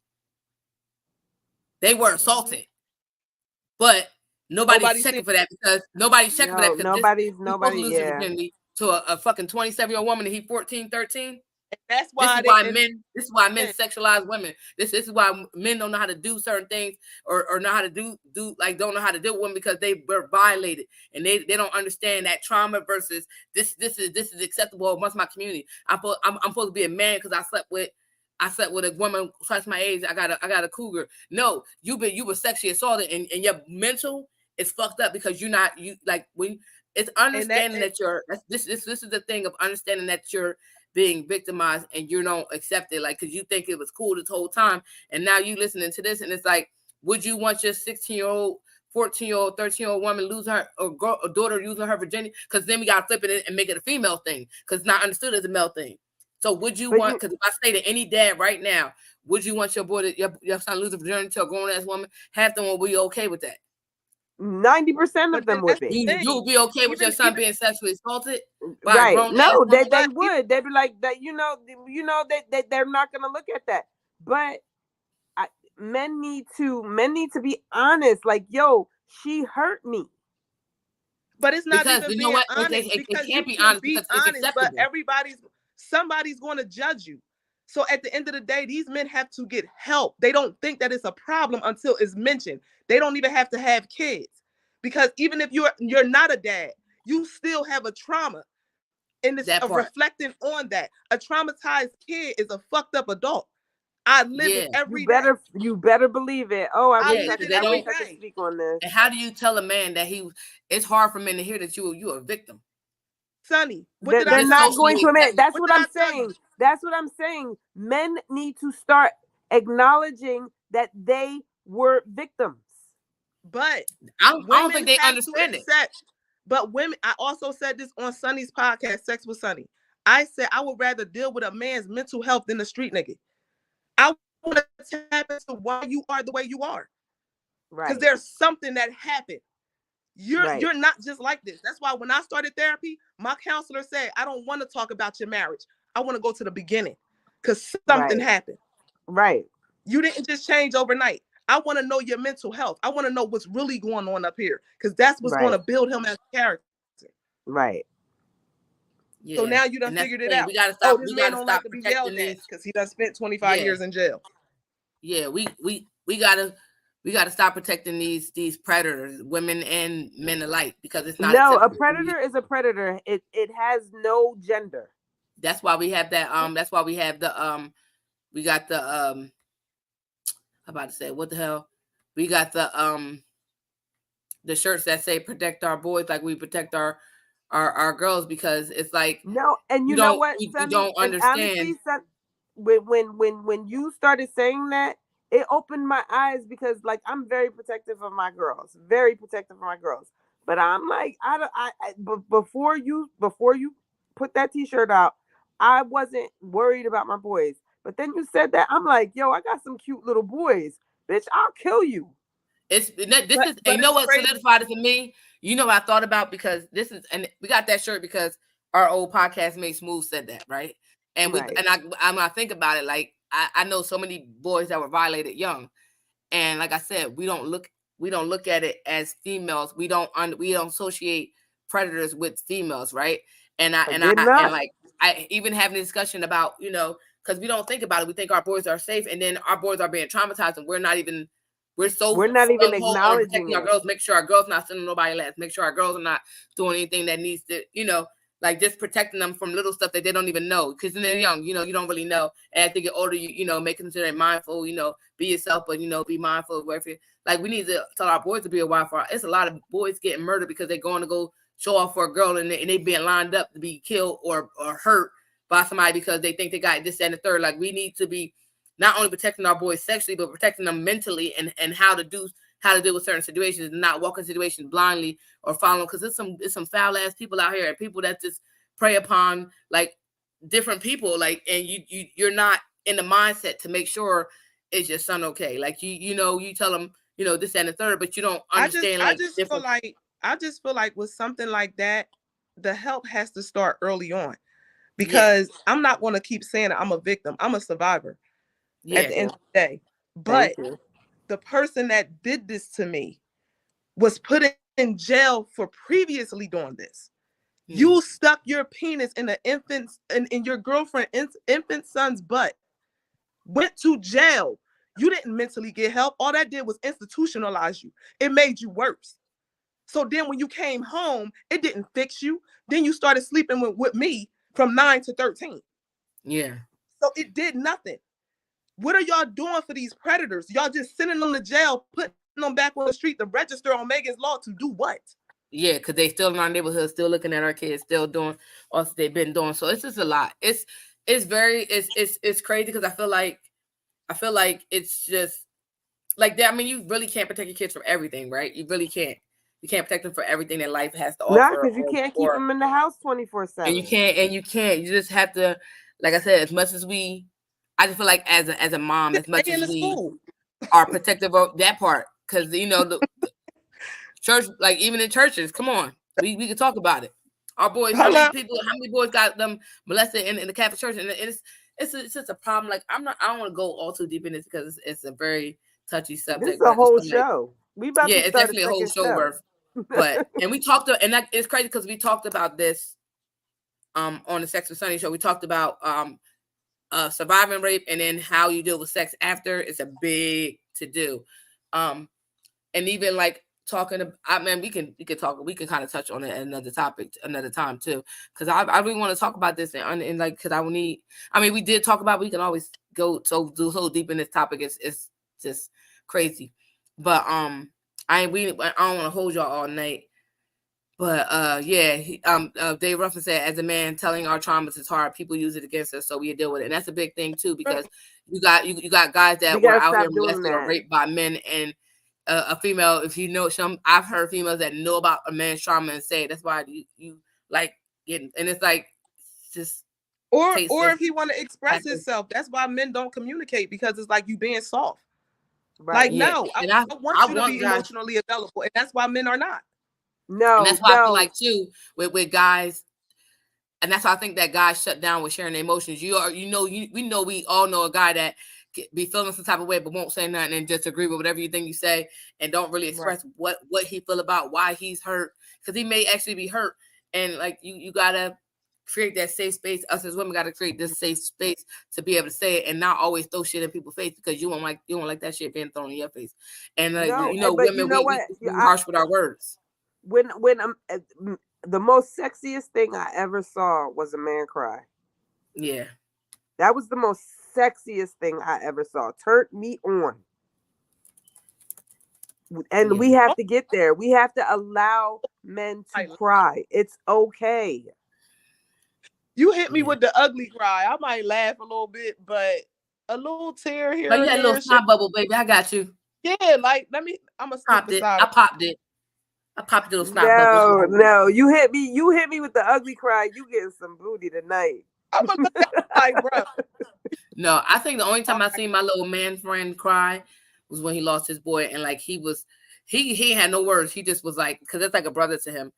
They were assaulted, but nobody's checking for that because nobody's checking for that because Nobody's he's supposed to lose his yeah. virginity to a fucking 27-year-old woman and he 14, 13. and that's This why is why men sexualize women. This is why men don't know how to do certain things or know how to do like don't know how to deal with women because they were violated and they don't understand that trauma versus this is acceptable amongst my community. I'm supposed to be a man because I slept with a woman twice my age. I got a cougar. No, you were sexually assaulted and your mental is fucked up because you like when it's understanding that you're this is the thing of understanding that you're being victimized and you don't accept it, like, because you think it was cool this whole time, and now you listening to this and it's like, would you want your 16-year-old, 14-year-old, 13-year-old woman lose her or daughter losing her virginity? Because then we gotta flip it and make it a female thing because it's not understood as a male thing. So would you want? Because if I say to any dad right now, would you want your boy your son lose a virginity to a grown ass woman? Half them will be okay with that. 90% of them would be. You'll be okay with your son being sexually assaulted by a right? grown No, ass they would. They'd be like that. That they're not gonna look at that. But men need to be honest. Like, yo, she hurt me. But it's not because even you know being what? honest It because can't you be can honest be because it's honest, but acceptable. somebody's going to judge you. So at the end of the day, these men have to get help. They don't think that it's a problem until it's mentioned. They don't even have to have kids because even if you're not a dad, you still have a trauma. And it's reflecting on that. A traumatized kid is a fucked up adult. I live it every day. You better believe it. Oh, I wish I could speak on this. And how do you tell a man that it's hard for men to hear that you a victim? Sonny, they're not going to admit. That's what I'm saying. That's what I'm saying. Men need to start acknowledging that they were victims. But I don't think they understand it. But women, I also said this on Sonny's podcast, Sex with Sonny. I said I would rather deal with a man's mental health than the street nigga. I want to tap into why you are the way you are. Right. Because there's something that happened. You're not just like this. That's why when I started therapy, my counselor said, I don't want to talk about your marriage. I want to go to the beginning because something happened. Right. You didn't just change overnight. I want to know your mental health. I want to know what's really going on up here because that's what's going to build him as a character. Right. Yeah. So now you done figured it out. We gotta stop. This man don't like to be yelled at because he done spent 25 years in jail. Yeah, we gotta stop protecting these predators, women and men alike, because it's not acceptable. A predator is a predator. It has no gender. That's why we have that. That's why we have the we got the I'm about to say, what the hell? We got the shirts that say protect our boys like we protect our girls, because it's like, no, and you know what, you don't understand. Honestly, when you started saying that, it opened my eyes because, like, I'm very protective of my girls, but I'm like, before you put that t-shirt out, I wasn't worried about my boys. But then you said that, I'm like, yo, I got some cute little boys, bitch, I'll kill you. You know what solidified it to me? You know what I thought about, because and we got that shirt because our old podcast mate Smooth said that, right? And I think about it, like, I know so many boys that were violated young, and like I said, we don't look at it as females. We don't associate predators with females, right? And I even having a discussion about, because we don't think about it. We think our boys are safe, and then our boys are being traumatized, and we're not even acknowledging our girls. Make sure our girls not sending nobody last. Make sure our girls are not doing anything that needs to, like just protecting them from little stuff that they don't even know. Because when they're young, you don't really know. And as they get older, making sure they're mindful, be yourself, but, be mindful of whatever. Like, we need to tell our boys to be a wife. It's a lot of boys getting murdered because they're going to go show off for a girl and they being lined up to be killed or hurt by somebody because they think they got this and the third. Like, we need to be not only protecting our boys sexually, but protecting them mentally and how to deal with certain situations and not walk in situations blindly or following. Because there's some foul ass people out here and people that just prey upon like different people. Like, and you're not in the mindset to make sure is your son okay. Like, you tell them, this and the third, but you don't understand. I just feel like with something like that, the help has to start early on, because I'm not going to keep saying I'm a victim. I'm a survivor at the end of the day. But the person that did this to me was put in jail for previously doing this. You stuck your penis in an infant's in your girlfriend's infant son's butt, went to jail. You didn't mentally get help. All that did was institutionalize you. It made you worse. So then when you came home, it didn't fix you. Then you started sleeping with me from 9 to 13. Yeah. So it did nothing. What are y'all doing for these predators? Y'all just sending them to jail, putting them back on the street to register on Megan's Law to do what? Yeah, because they still in our neighborhood, still looking at our kids, still doing what they've been doing. So it's just a lot. It's crazy because I feel like it's just like that. I mean, you really can't protect your kids from everything, right? You really can't. You can't protect them for everything that life has to offer. Not because you can't keep them in the house 24/7. And you can't. You just have to, like I said, as much as I just feel like as a mom, as much as we are protective of that part, because the church, like even in churches, come on, we can talk about it. Our boys, how many boys got them molested in the Catholic Church, and it's just a problem. Like I don't want to go all too deep in this because it's a very touchy subject. It's a whole show. We about to it's definitely a whole show worth. But and we talked and that it's crazy because we talked about this on the Sex with Sunny show. We talked about surviving rape and then how you deal with sex after. It's a big to do. And even like talking about, I mean, we can kind of touch on it at another topic another time too, because I really want to talk about this and like because we did talk about, we can always go so deep in this topic. It's just crazy. But I don't want to hold y'all all night. But Dave Ruffin said, as a man, telling our traumas is hard. People use it against us, so we deal with it. And that's a big thing too, because you got guys that were out here molested or raped by men, and a female, if you know I've heard females that know about a man's trauma and say that's why you like getting, and it's like just or if he want to express himself, that's why men don't communicate, because it's like you being soft. Right. Like, no, I want you to be emotionally available, and that's why men are not. No, and that's why I feel like too with guys, and that's why I think that guys shut down with sharing their emotions. We all know a guy that be feeling some type of way but won't say nothing and just agree with whatever you think you say and don't really express what he feel about why he's hurt, because he may actually be hurt. And like you gotta create that safe space. Us as women got to create this safe space to be able to say it and not always throw shit in people's face, because you won't like that shit being thrown in your face. And women, we harsh with our words. When the most sexiest thing I ever saw was a man cry. Yeah, that was the most sexiest thing I ever saw. Turned me on. And we have to get there. We have to allow men to cry. It's okay. You hit me with the ugly cry, I might laugh a little bit, but a little tear here. But you had a little snot bubble, baby. I got you. Yeah, like I'm a pop it. I popped it. I popped a little snot bubble. No, you hit me with the ugly cry. You getting some booty tonight. I'm gonna look like, bro. No, I think the only time I seen my little man friend cry was when he lost his boy, and like he had no words. He just was like, because it's like a brother to him,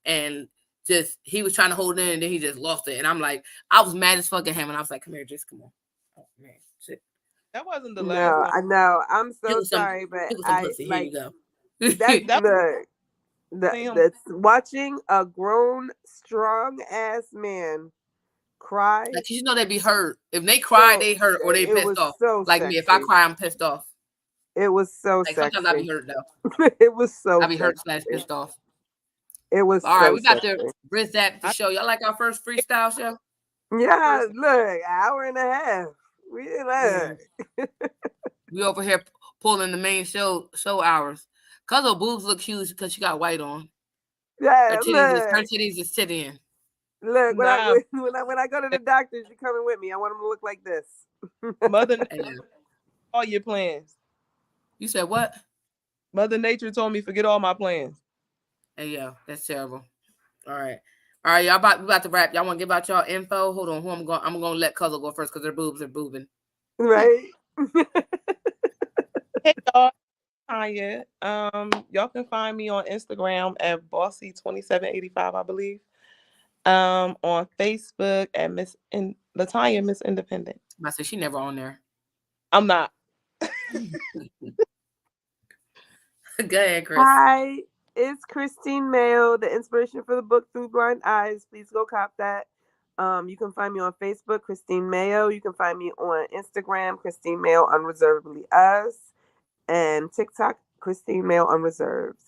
and just he was trying to hold in, and then he just lost it. And I'm like, I was mad as fuck at him, and I was like, come here, just come on. Oh man, shit. That wasn't the last one. I know. I'm so sorry, but I like that's watching a grown, strong ass man cry. Like, they be hurt. If they cry, they hurt or they pissed off. Like sexy. Me, if I cry, I'm pissed off. It was so sexy. Sometimes I be hurt though. It was so. I be hurt / pissed off. It was all right. so We got sexy. to bridge that the show. Y'all like our first freestyle show? Yeah, look, hour and a half. We did We over here pulling the main show hours. Cause her boobs look huge because she got white on. Yeah, her titties is sitting. Look, when I go to the doctor, she coming with me. I want them to look like this. Mother, all your plans. You said what? Mother Nature told me forget all my plans. Hey, yo, that's terrible. All right, y'all we about to wrap. Y'all want to give out y'all info? Hold on, I'm gonna let Cuzzle go first because their boobs are boobing. Right. Hey y'all, Tanya. Y'all can find me on Instagram at Bossy2785, I believe. On Facebook at Latanya Miss Independent. I said she never on there. I'm not. Go ahead, Chris. Hi, it's Christine Mayo, the inspiration for the book Through Blind Eyes. Please go cop that. You can find me on Facebook, Christine Mayo. You can find me on Instagram, Christine Mayo Unreservedly Us, and TikTok, Christine Mayo Unreserved.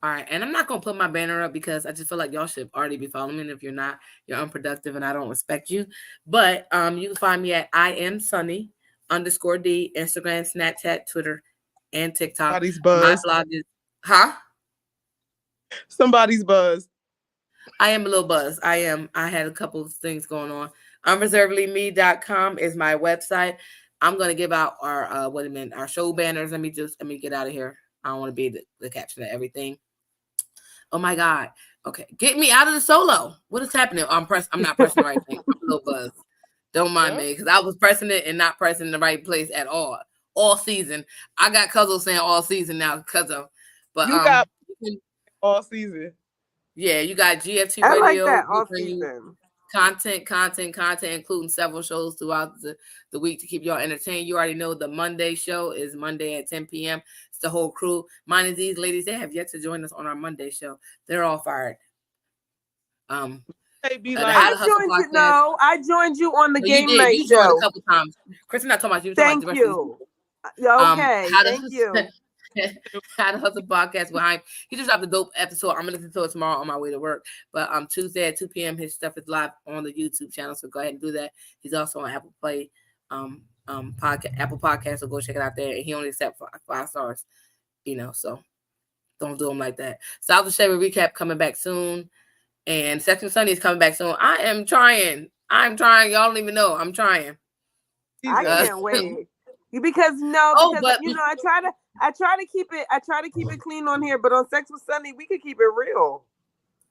All right, and I'm not gonna put my banner up because I just feel like y'all should already be following me. And if you're not, you're unproductive, and I don't respect you. But you can find me at IamSunny_D, Instagram, Snapchat, Twitter, and TikTok. Somebody's buzzed. My blog is Somebody's buzzed. I am a little buzzed. I had a couple of things going on. Unreservedlyme.com is my website. I'm gonna give out our our show banners. Let me get out of here. I don't want to be the caption of everything. Oh my God. Okay. Get me out of the solo. What is happening? I'm not pressing the right thing. I'm a little buzzed. Don't mind me, because I was pressing it and not pressing the right place at all season. I got Cuzzle saying all season now because of, but you got all season. Yeah, you got GFT I Radio. Like that all season. Content, including several shows throughout the week to keep y'all entertained. You already know the Monday show is Monday at 10 p.m. It's the whole crew. Minus these ladies, they have yet to join us on our Monday show. They're all fired. I joined you. No, I joined you on the game night you show. Joined a couple times. Chris, not talking about you. Thank you. Okay, thank you. How to Hustle podcast behind. He just dropped a dope episode. I'm gonna listen to it tomorrow on my way to work. But Tuesday at 2 p.m. his stuff is live on the YouTube channel. So go ahead and do that. He's also on Apple Play, Apple Podcast. So go check it out there. And he only accepts 5 stars. So don't do him like that. South of Chevy recap coming back soon, and Section Sunday is coming back soon. I am trying. I'm trying. Y'all don't even know. I'm trying. I can't wait. Because I try to keep it clean on here, but on Sex with Sunday we could keep it real.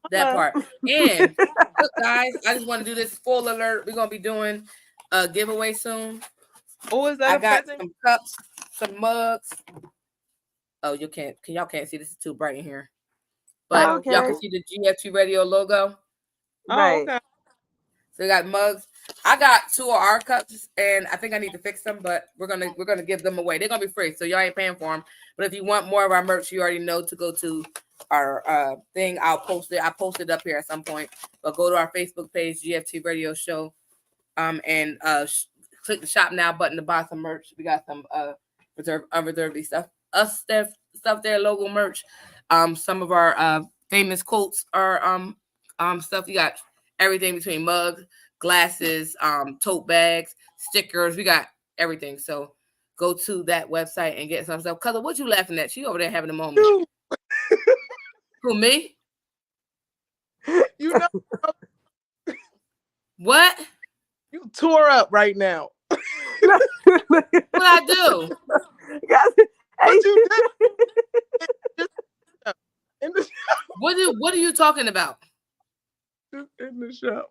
That part. And look, guys, I just want to do this full alert. We're gonna be doing a giveaway soon. Oh, is that I got some cups, some mugs. Oh, y'all can't see, this is too bright in here. But y'all can see the GFT Radio logo. Right. Okay. So we got mugs. I got 2 of our cups, and I think I need to fix them, but we're gonna give them away. They're gonna be free, so y'all ain't paying for them. But if you want more of our merch, you already know to go to our thing. I'll post it. I posted up here at some point. But go to our Facebook page, GFT Radio Show, and click the shop now button to buy some merch. We got some unreservedly stuff there, logo merch. Some of our famous quotes are stuff. You got everything between mugs, glasses, tote bags, stickers. We got everything. So go to that website and get some stuff. Color, what you laughing at? She over there having a moment. Who, me? You know what? You tore up right now. What I do? What you did? What are you talking about? In the show.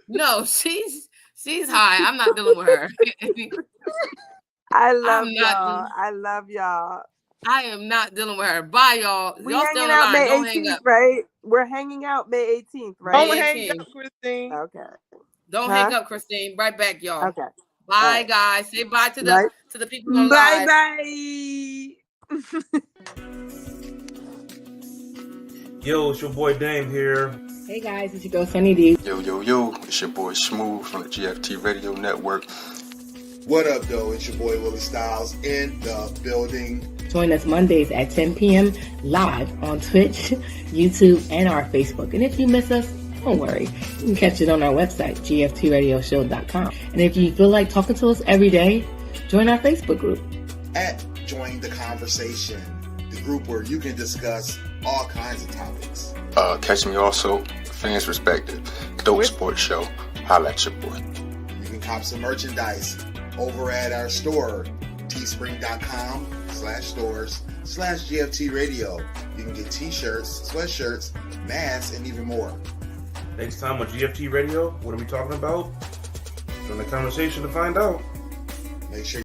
No, she's high. I'm not dealing with her. I love y'all. I am not dealing with her. Bye, y'all. Y'all hanging out May 18th, right? We're hanging out May 18th, right? Don't hang up, Christine. Okay. Don't hang up, Christine. Right back, y'all. Okay. Bye, guys. Say bye to the people on live. Bye. Yo, it's your boy Dame here. Hey guys, it's your girl Sunny D. Yo, it's your boy Smooth from the GFT Radio Network. What up, though? It's your boy Willie Styles in the building. Join us Mondays at 10 p.m. live on Twitch, YouTube, and our Facebook. And if you miss us, don't worry. You can catch it on our website, gftradioshow.com. And if you feel like talking to us every day, join our Facebook group. At Join the Conversation, the group where you can discuss all kinds of topics. Catch me also, Fans Respected, Dope Sports Show. Holla at your boy. You can cop some merchandise over at our store, teespring.com/stores/GFT Radio. You can get t-shirts, sweatshirts, masks, and even more. Next time on GFT Radio, what are we talking about? Join the conversation to find out. Make sure